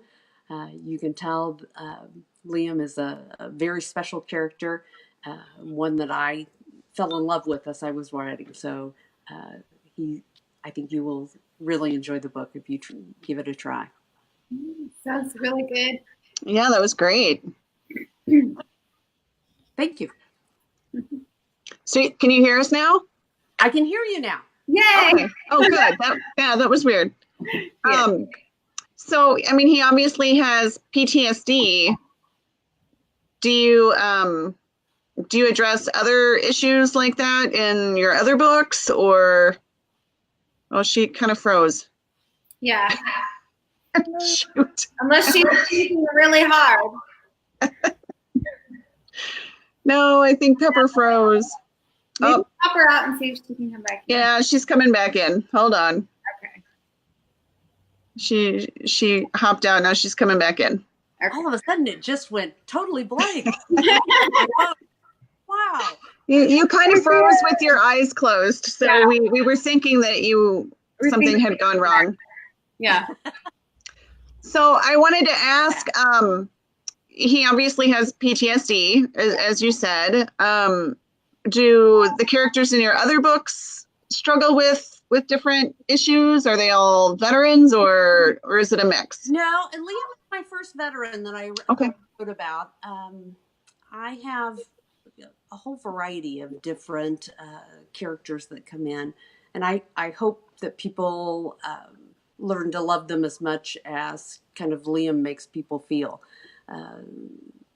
You can tell Liam is a very special character, one that I fell in love with as I was writing. So I think you will really enjoy the book if you give it a try. Sounds really good. Yeah, that was great. Thank you. So can you hear us now? I can hear you now. Yay! Okay. Oh, good. That was weird. So, I mean, he obviously has PTSD. Do you address other issues like that in your other books, or? Oh, she kind of froze. Yeah. Shoot. Unless she's thinking really hard. No, I think Pepper froze. Maybe Oh, pop her out and see if she can come back in. yeah, she's coming back in. Hold on. Okay. She hopped out. Now she's coming back in. Okay. All of a sudden, it just went totally blank. Wow. You kind of froze with your eyes closed, so Yeah. we were thinking that something had gone wrong. Yeah. So I wanted to ask, he obviously has PTSD, as you said. Do the characters in your other books struggle with different issues? Are they all veterans, or is it a mix? No, and Liam is my first veteran that I wrote about. I have a whole variety of different characters that come in, and I hope that people learn to love them as much as kind of Liam makes people feel.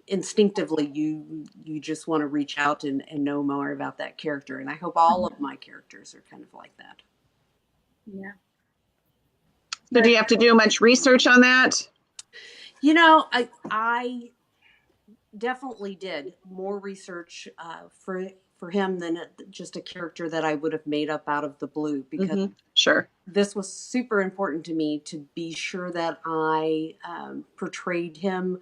Instinctively, you just want to reach out and know more about that character, and I hope all of my characters are kind of like that. Yeah. So do you have to do much research on that? You know, I definitely did more research for him than just a character that I would have made up out of the blue, because Sure. this was super important to me to be sure that I portrayed him,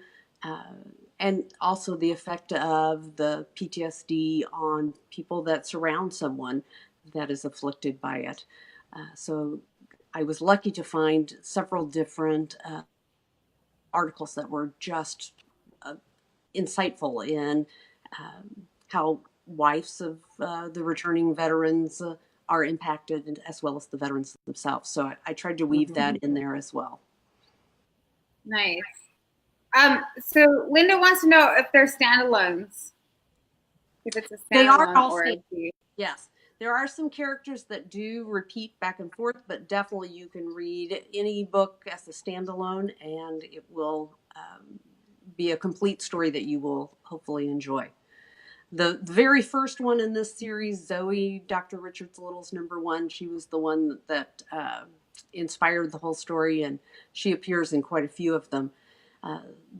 and also the effect of the PTSD on people that surround someone that is afflicted by it. So I was lucky to find several different articles that were just insightful in how wives of the returning veterans are impacted, as well as the veterans themselves. So I tried to weave that in there as well. Nice. So Linda wants to know if they're standalones. If it's a standalone, They are all or yes. There are some characters that do repeat back and forth, but definitely you can read any book as a standalone, and it will be a complete story that you will hopefully enjoy. The very first one in this series, Zoe, Dr. Richard's Little's #1, she was the one that inspired the whole story, and she appears in quite a few of them.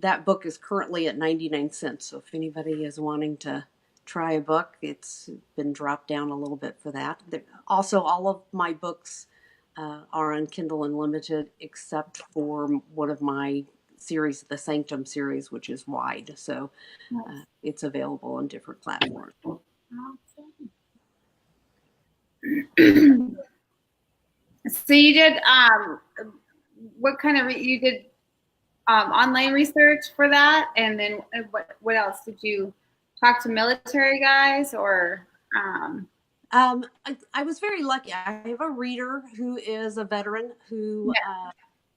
That book is currently at 99 cents, so if anybody is wanting to try a book, it's been dropped down a little bit for that. Also, all of my books are on Kindle Unlimited, except for one of my series, the Sanctum series, which is wide. So it's available on different platforms. So you did what kind of you did online research for that, and then what else did you talk to military guys, or I was very lucky. I have a reader who is a veteran who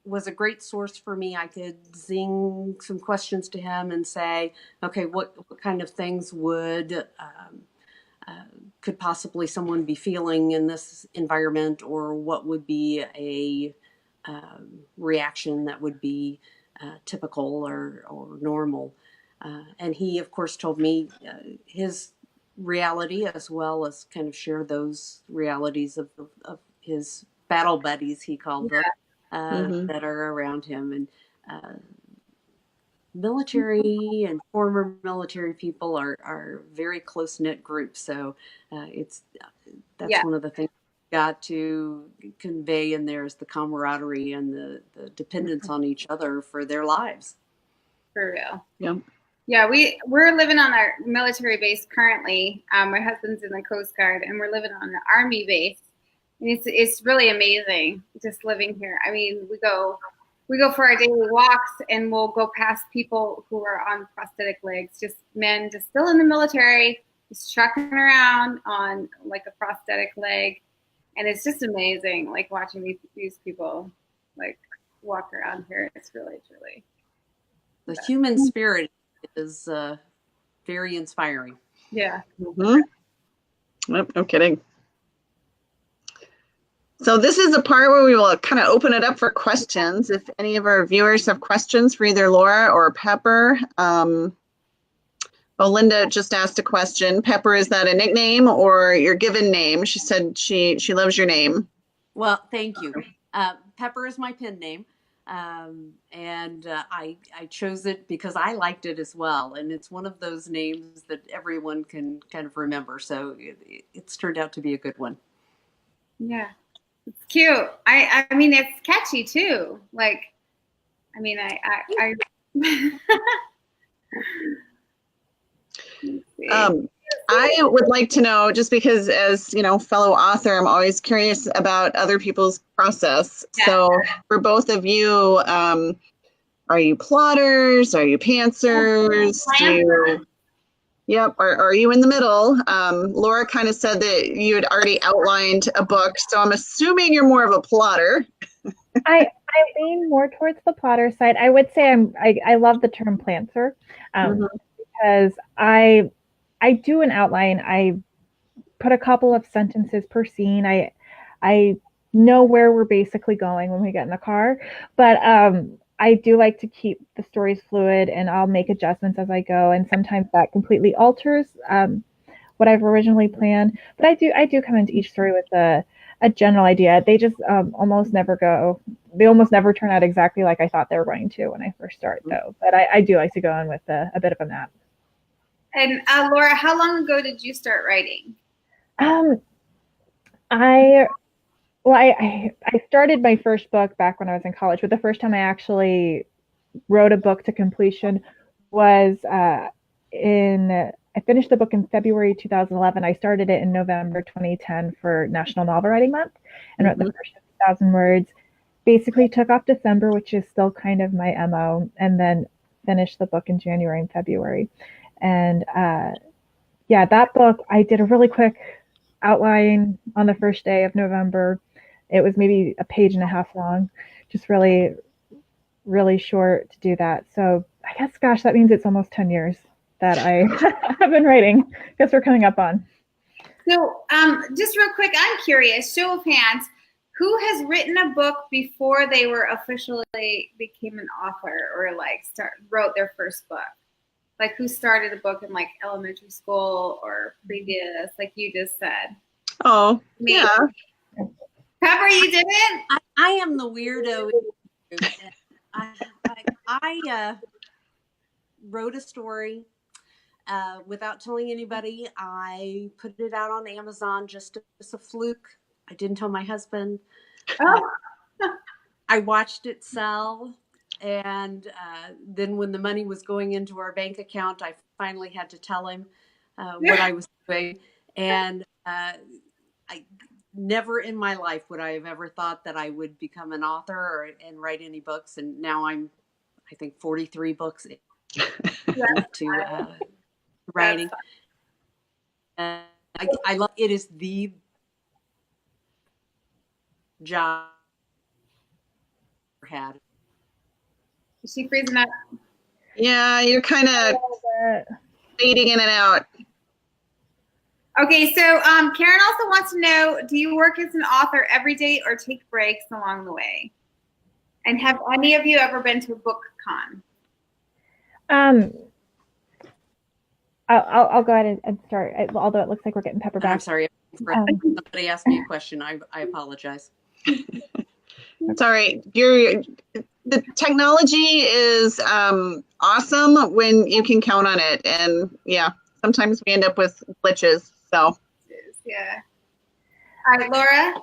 was a great source for me. I could zing some questions to him and say, okay, what kind of things could possibly someone be feeling in this environment, or what would be a reaction that would be typical or normal. And he, of course, told me his reality, as well as kind of share those realities of his battle buddies, he called them, that are around him. And military and former military people are very close-knit groups. So that's one of the things got to convey in there, is the camaraderie and the dependence on each other for their lives. For real. Yeah. Yeah, we're living on our military base currently. My husband's in the Coast Guard, and we're living on an Army base. And it's really amazing just living here. I mean, we go for our daily walks, and we'll go past people who are on prosthetic legs, just men just still in the military, just trucking around on like a prosthetic leg, and it's just amazing, like watching these people like walk around here. It's really The human spirit is very inspiring. yeah. Mhm. Nope, no kidding. So this is a part where we will kind of open it up for questions. If any of our viewers have questions for either Laura or Pepper. Well, Linda just asked a question. Pepper, is that a nickname or your given name? She said she loves your name. Well, thank you. Pepper is my pen name. And I chose it because I liked it as well. And it's one of those names that everyone can kind of remember. So it's turned out to be a good one. Yeah, it's cute. I mean, it's catchy too. Like, I mean, I I would like to know, just because as, you know, fellow author, I'm always curious about other people's process. Yeah. So for both of you, are you plotters? Are you pantsers? Yep. Are you in the middle? Laura kind of said that you had already outlined a book, so I'm assuming you're more of a plotter. I lean more towards the plotter side. I would say I love the term pantser, because I do an outline. I put a couple of sentences per scene. I know where we're basically going when we get in the car, but I do like to keep the stories fluid, and I'll make adjustments as I go. And sometimes that completely alters what I've originally planned. But I do come into each story with a general idea. They just almost never turn out exactly like I thought they were going to when I first start, though. But I do like to go in with a bit of a map. And Laura, how long ago did you start writing? I started my first book back when I was in college, but the first time I actually wrote a book to completion was I finished the book in February 2011. I started it in November 2010 for National Novel Writing Month and wrote the first 50,000 words. Basically took off December, which is still kind of my MO, and then finished the book in January and February. And that book, I did a really quick outline on the first day of November. It was maybe a page and a half long, just really, really short to do that. So I guess, gosh, that means it's almost 10 years that I have been writing. I guess we're coming up on. So just real quick, I'm curious, show of hands, who has written a book before they were officially became an author or like wrote their first book? Like who started a book in like elementary school or previous, like you just said? Oh, maybe. Yeah. Pepper, you didn't? I am the weirdo. I wrote a story without telling anybody. I put it out on Amazon just as a fluke. I didn't tell my husband. I watched it sell. And then when the money was going into our bank account, I finally had to tell him what I was doing. And I never in my life would I have ever thought that I would become an author and write any books. And now I'm, I think, 43 books to writing. I love it. Is the job I had. Is she freezing up? Yeah, you're kind of fading in and out. Okay, so Karen also wants to know, do you work as an author every day or take breaks along the way? And have any of you ever been to a book con? I'll go ahead and start, although it looks like we're getting Pepper back. I'm sorry. Somebody asked me a question. I apologize. It's all right. The technology is awesome when you can count on it. And yeah, sometimes we end up with glitches. So yeah. All right, Laura.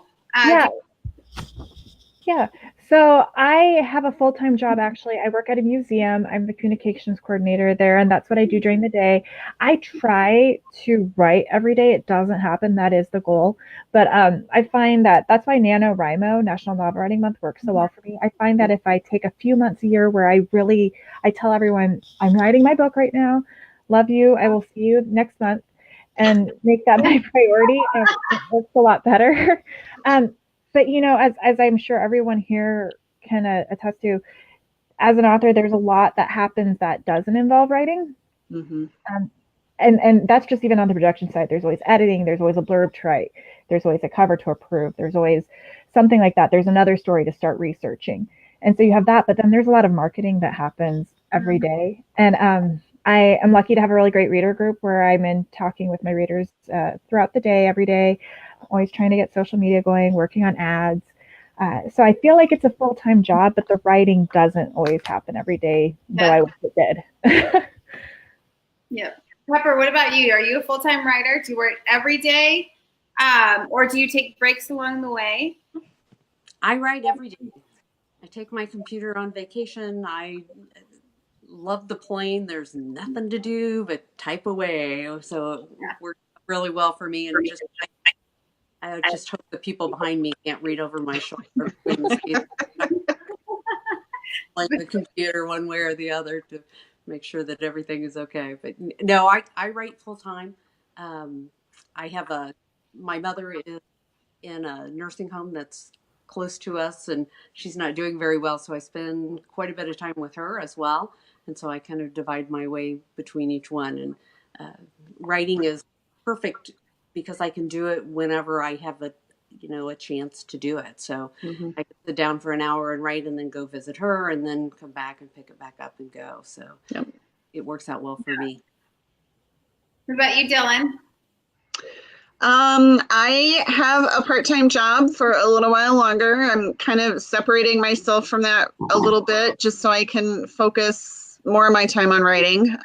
Yeah. So I have a full-time job actually. I work at a museum. I'm the communications coordinator there, and that's what I do during the day. I try to write every day. It doesn't happen. That is the goal. But I find that that's why NaNoWriMo, National Novel Writing Month, works so well for me. I find that if I take a few months a year where I tell everyone, I'm writing my book right now. Love you. I will see you next month, and make that my priority. And it works a lot better. But as I'm sure everyone here can attest to, as an author, there's a lot that happens that doesn't involve writing. Mm-hmm. And that's just even on the production side. There's always editing. There's always a blurb to write. There's always a cover to approve. There's always something like that. There's another story to start researching. And so you have that, but then there's a lot of marketing that happens every day. And I am lucky to have a really great reader group where I'm in talking with my readers throughout the day, every day. Always trying to get social media going, working on ads. So I feel like it's a full-time job, but the writing doesn't always happen every day, though I wish it did. Yeah. Pepper, what about you? Are you a full-time writer? Do you work every day? Or do you take breaks along the way? I write every day. I take my computer on vacation. I love the plane. There's nothing to do but type away. So it works really well for me. And I just hope the people behind me can't read over my shoulder. Like the computer one way or the other to make sure that everything is okay. But no, I write full time. I have my mother is in a nursing home that's close to us, and she's not doing very well. So I spend quite a bit of time with her as well. And so I kind of divide my way between each one. And writing is perfect because I can do it whenever I have a chance to do it. So I can sit down for an hour and write and then go visit her and then come back and pick it back up and go. So it works out well for me. What about you, Dylan? I have a part-time job for a little while longer. I'm kind of separating myself from that a little bit just so I can focus more of my time on writing.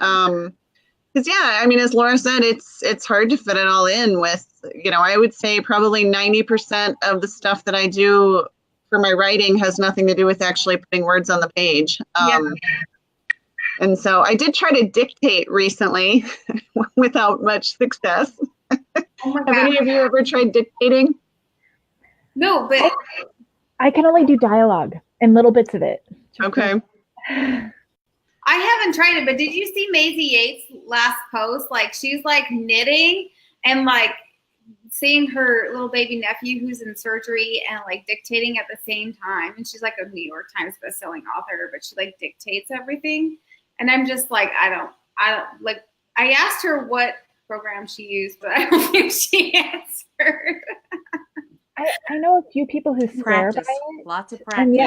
Because as Laura said, it's hard to fit it all in with, I would say probably 90% of the stuff that I do for my writing has nothing to do with actually putting words on the page. And so I did try to dictate recently without much success. Oh my Have any of you ever tried dictating? No, but I can only do dialogue and little bits of it. Okay. I haven't tried it, but did you see Maisie Yates' last post? Like, she's like knitting and like seeing her little baby nephew who's in surgery and like dictating at the same time. And she's like a New York Times bestselling author, but she like dictates everything. And I'm just like, I don't like, I asked her what program she used, but I don't think she answered. I know a few people who swear by it. Lots of practice.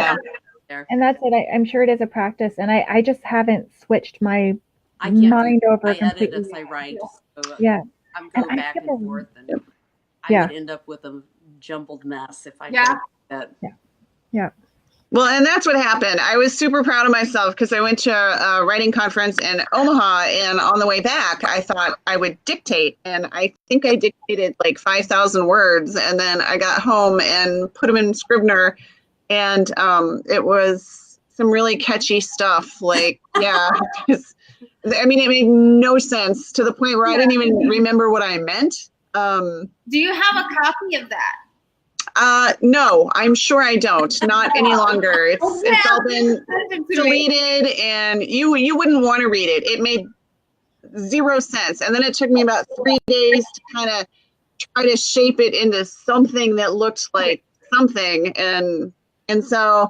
And that's it. I'm sure it is a practice, and I just haven't switched my mind over I completely. edit as I write. So I'm going back and forth, and I would end up with a jumbled mess if I tried that. Yeah. Well, and that's what happened. I was super proud of myself because I went to a writing conference in Omaha, and on the way back, I thought I would dictate, and I think I dictated like 5,000 words, and then I got home and put them in Scrivener. And it was some really catchy stuff. Like, it made no sense to the point where I didn't even remember what I meant. Do you have a copy of that? No, I'm sure I don't. Not any longer. It's all been deleted, and you wouldn't want to read it. It made zero sense. And then it took me about 3 days to kind of try to shape it into something that looked like something. And so,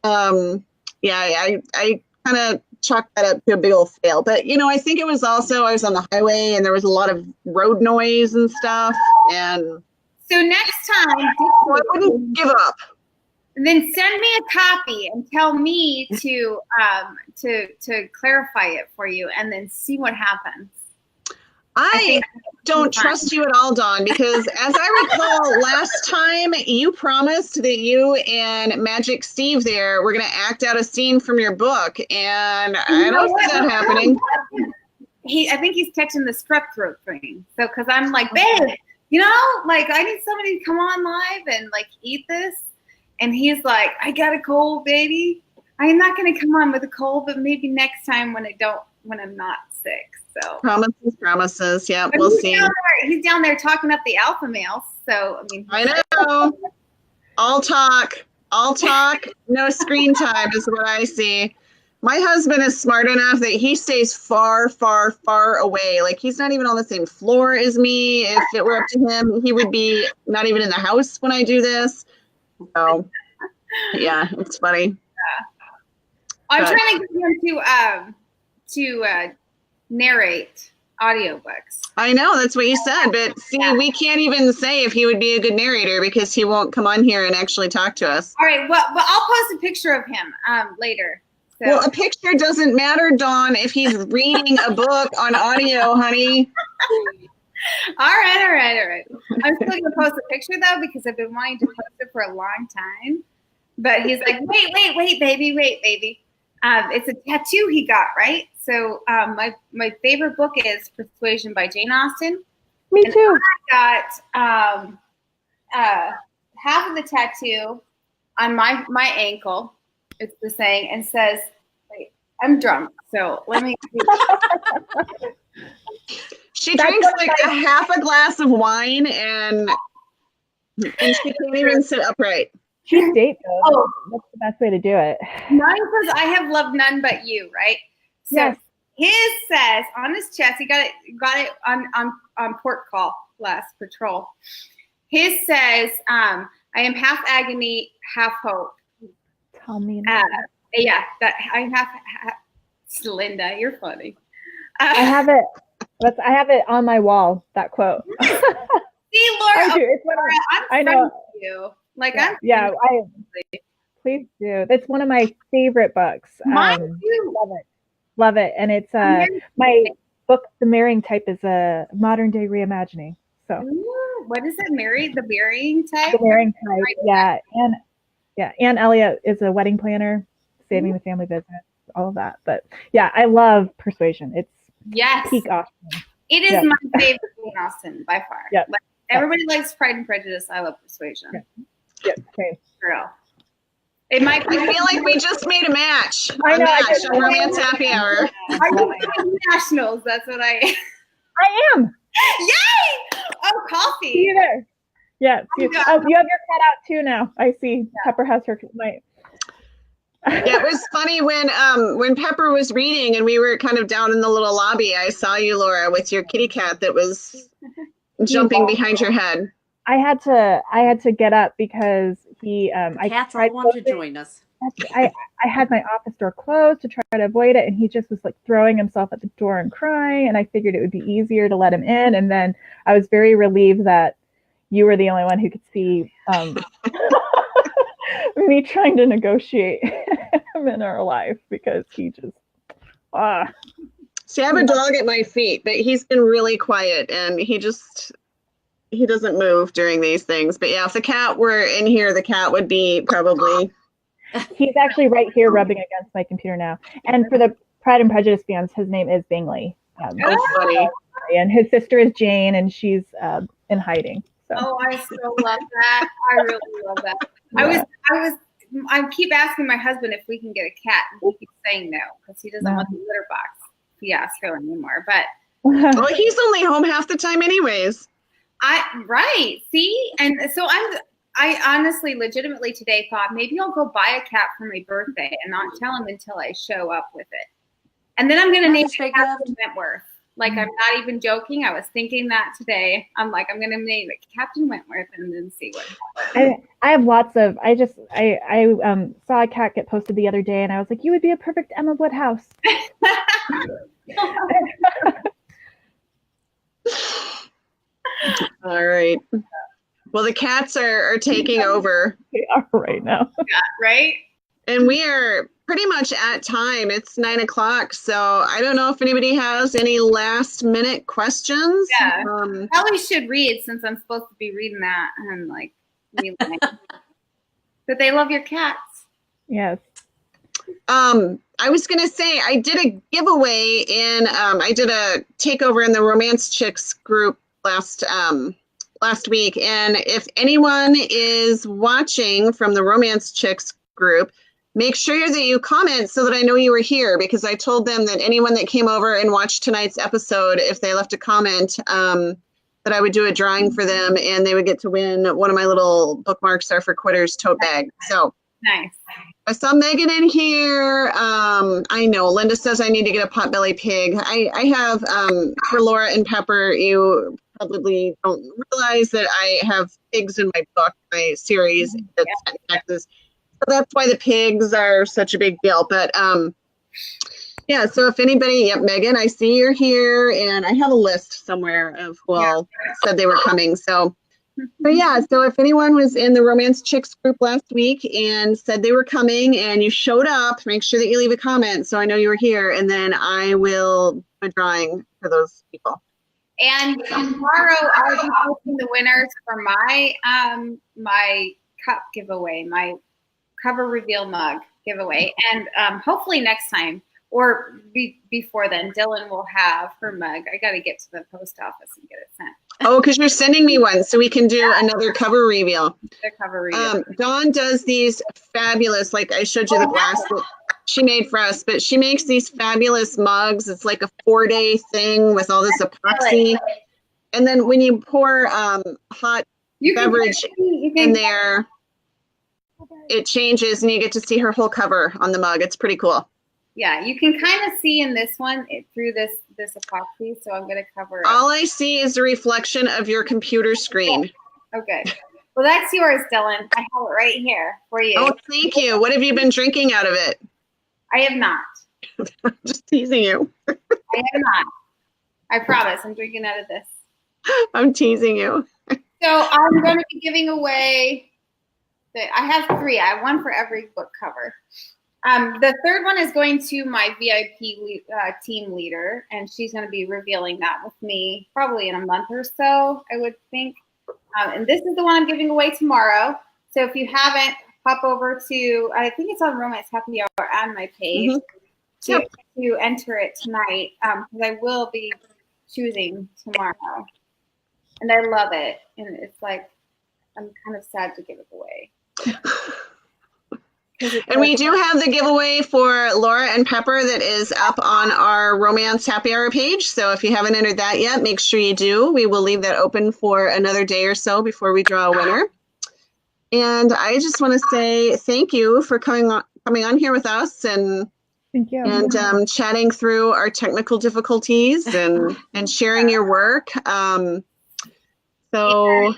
I kind of chalked that up to a big old fail. But, I think it was also, I was on the highway and there was a lot of road noise and stuff. And so next time, I wouldn't give up. Then send me a copy and tell me to clarify it for you and then see what happens. I don't trust you at all, Dawn, because as I recall last time you promised that you and Magic Steve there were going to act out a scene from your book, and I don't see that happening. I think he's catching the strep throat thing. So, because I'm like, babe, I need somebody to come on live and like eat this. And he's like, I got a cold, baby. I am not going to come on with a cold, but maybe next time when I'm not sick. So Promises. Yeah, but we'll see. He's down there talking up the alpha males. So, I mean, I know. All talk, no screen time is what I see. My husband is smart enough that he stays far, far, far away. Like, he's not even on the same floor as me. If it were up to him, he would be not even in the house when I do this. So, yeah, it's funny. I'm trying to get him to narrate audiobooks. I know, that's what you said, but see, we can't even say if he would be a good narrator because he won't come on here and actually talk to us. All right, well, I'll post a picture of him later. So. Well, a picture doesn't matter, Dawn, if he's reading a book on audio, honey. All right. I'm still going to post a picture, though, because I've been wanting to post it for a long time. But he's like, wait, baby. It's a tattoo he got, right? So my favorite book is Persuasion by Jane Austen. Me too. I got half of the tattoo on my ankle. It's the saying and says, wait, I'm drunk, so let me. She drinks like a half a glass of wine and she can't even sit upright. Cheap date, though. Oh. That's the best way to do it. Mine says, I have loved none but you, right? So yes. His says on his chest, he got it on port call last patrol. His says, I am half agony, half hope. Tell me. Yeah, that I have. Linda, you're funny. I have it. I have it on my wall. That quote. See, Laura, I do. It's one of I know. You. Like yeah, please do. It's one of my favorite books. Mine too. Love it. And it's my book. The Marrying Type is a modern day reimagining. So what is it? The marrying type. The Marrying Type. Yeah, Anne Elliot is a wedding planner, saving the family business, all of that. But yeah, I love Persuasion. It's peak Austen. It is my favorite Jane Austen by far. Yeah. Like, everybody likes Pride and Prejudice. I love Persuasion. Yeah, same. Girl. It might be. I feel like we just made a match. I know. A romance happy hour. Are you doing nationals? That's what I am. Yay! Oh, coffee. See you there. Yeah. You have your cat out too now. I see. Pepper has her night. Yeah, it was funny when Pepper was reading and we were kind of down in the little lobby. I saw you, Laura, with your kitty cat that was jumping behind your head. I had to get up because cats all want to join us. I had my office door closed to try to avoid it, and he just was like throwing himself at the door and crying, and I figured it would be easier to let him in, and then I was very relieved that you were the only one who could see me trying to negotiate him in our life because he just See, I have a dog at my feet, but he's been really quiet and he doesn't move during these things. But yeah, if the cat were in here, the cat would be probably. He's actually right here rubbing against my computer now. And for the Pride and Prejudice fans, his name is Bingley. That's funny. And his sister is Jane, and she's in hiding. So. Oh, I so love that. I really love that. Yeah. I keep asking my husband if we can get a cat, and he keeps saying no because he doesn't want the litter box fiasco anymore. But well, he's only home half the time, anyways. Right. See, and so I honestly, legitimately today thought maybe I'll go buy a cat for my birthday and not tell him until I show up with it, and then I'm gonna name it Captain Wentworth. Like, I'm not even joking. I was thinking that today. I'm like, I'm going to name it Captain Wentworth and then see what happens. I have lots of, I saw a cat get posted the other day and I was like, you would be a perfect Emma Woodhouse. All right. Well, the cats are taking over. They are right now. Yeah, right? And we are pretty much at time. It's 9 o'clock. So I don't know if anybody has any last minute questions. Yeah. Probably should read since I'm supposed to be reading that and like but they love your cats. Yes. I was gonna say I did a giveaway in I did a takeover in the Romance Chicks group last last week. And if anyone is watching from the Romance Chicks group, make sure that you comment so that I know you were here, because I told them that anyone that came over and watched tonight's episode, if they left a comment, that I would do a drawing for them and they would get to win one of my little Bookmarks Are for Quitters tote bag. So Nice. I saw Megan in here. I know Linda says I need to get a potbelly pig. I have, for Laura and Pepper, you probably don't realize that I have pigs in my book, my series that's set in Texas. So that's why the pigs are such a big deal. But yeah, so if anybody, yep, Megan, I see you're here, and I have a list somewhere of who all said they were coming. So, but yeah, so if anyone was in the Romance Chicks group last week and said they were coming and you showed up, make sure that you leave a comment so I know you were here, and then I will do a drawing for those people. And tomorrow I'll be posting the winners for my my cup giveaway, my cover reveal mug giveaway, and hopefully next time or before then, Dylan will have her mug. I got to get to the post office and get it sent. Oh, because you're sending me one, so we can do another cover reveal. The cover reveal. Dawn does these fabulous, like I showed you the glass that she made for us, but she makes these fabulous mugs. It's like a 4-day thing with all this epoxy. And then when you pour hot beverage in there, it changes and you get to see her whole cover on the mug. It's pretty cool. Yeah, you can kind of see in this one through this epoxy, so I'm going to cover it. All I see is the reflection of your computer screen. Okay. Well, that's yours, Dylan. I have it right here for you. Oh, thank you. What have you been drinking out of it? I have not. I'm just teasing you. I have not. I promise. I'm drinking out of this. I'm teasing you. So I'm going to be giving away, I have 3. I have one for every book cover. The third one is going to my VIP team leader, and she's going to be revealing that with me probably in a month or so, I would think. And this is the one I'm giving away tomorrow. So if you haven't, pop over to, I think it's on Romance Happy Hour on my page to enter it tonight, because I will be choosing tomorrow. And I love it. And it's like, I'm kind of sad to give it away. And we do have the giveaway for Laura and Pepper that is up on our Romance Happy Hour page. So if you haven't entered that yet, make sure you do. We will leave that open for another day or so before we draw a winner. And I just want to say thank you for coming on here with us and Thank you. And chatting through our technical difficulties and sharing your work. So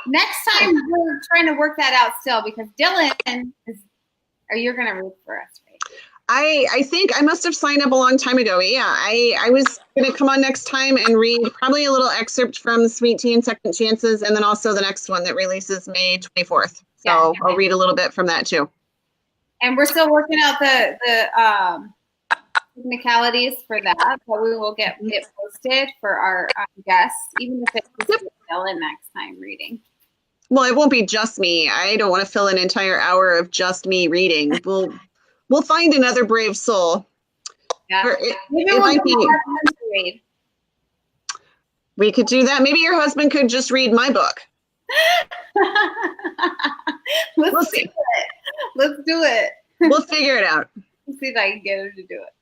next time we're trying to work that out still, because Dylan is. Or you're going to read for us, right? I think I must have signed up a long time ago. Yeah, I was going to come on next time and read probably a little excerpt from Sweet Tea and Second Chances, and then also the next one that releases May 24th. So yeah. I'll read a little bit from that too. And we're still working out the technicalities for that, but we will get it posted for our guests, even if it's Dylan next time reading. Well, it won't be just me. I don't want to fill an entire hour of just me reading. We'll find another brave soul. Yeah. Read. We could do that. Maybe your husband could just read my book. We'll see. Let's do it. We'll figure it out. Let's see if I can get her to do it.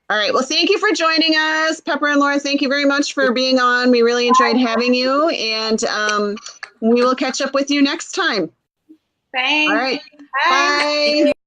All right. Well, thank you for joining us. Pepper and Laura, thank you very much for being on. We really enjoyed having you. And we will catch up with you next time. Thanks. All right. Bye. Bye.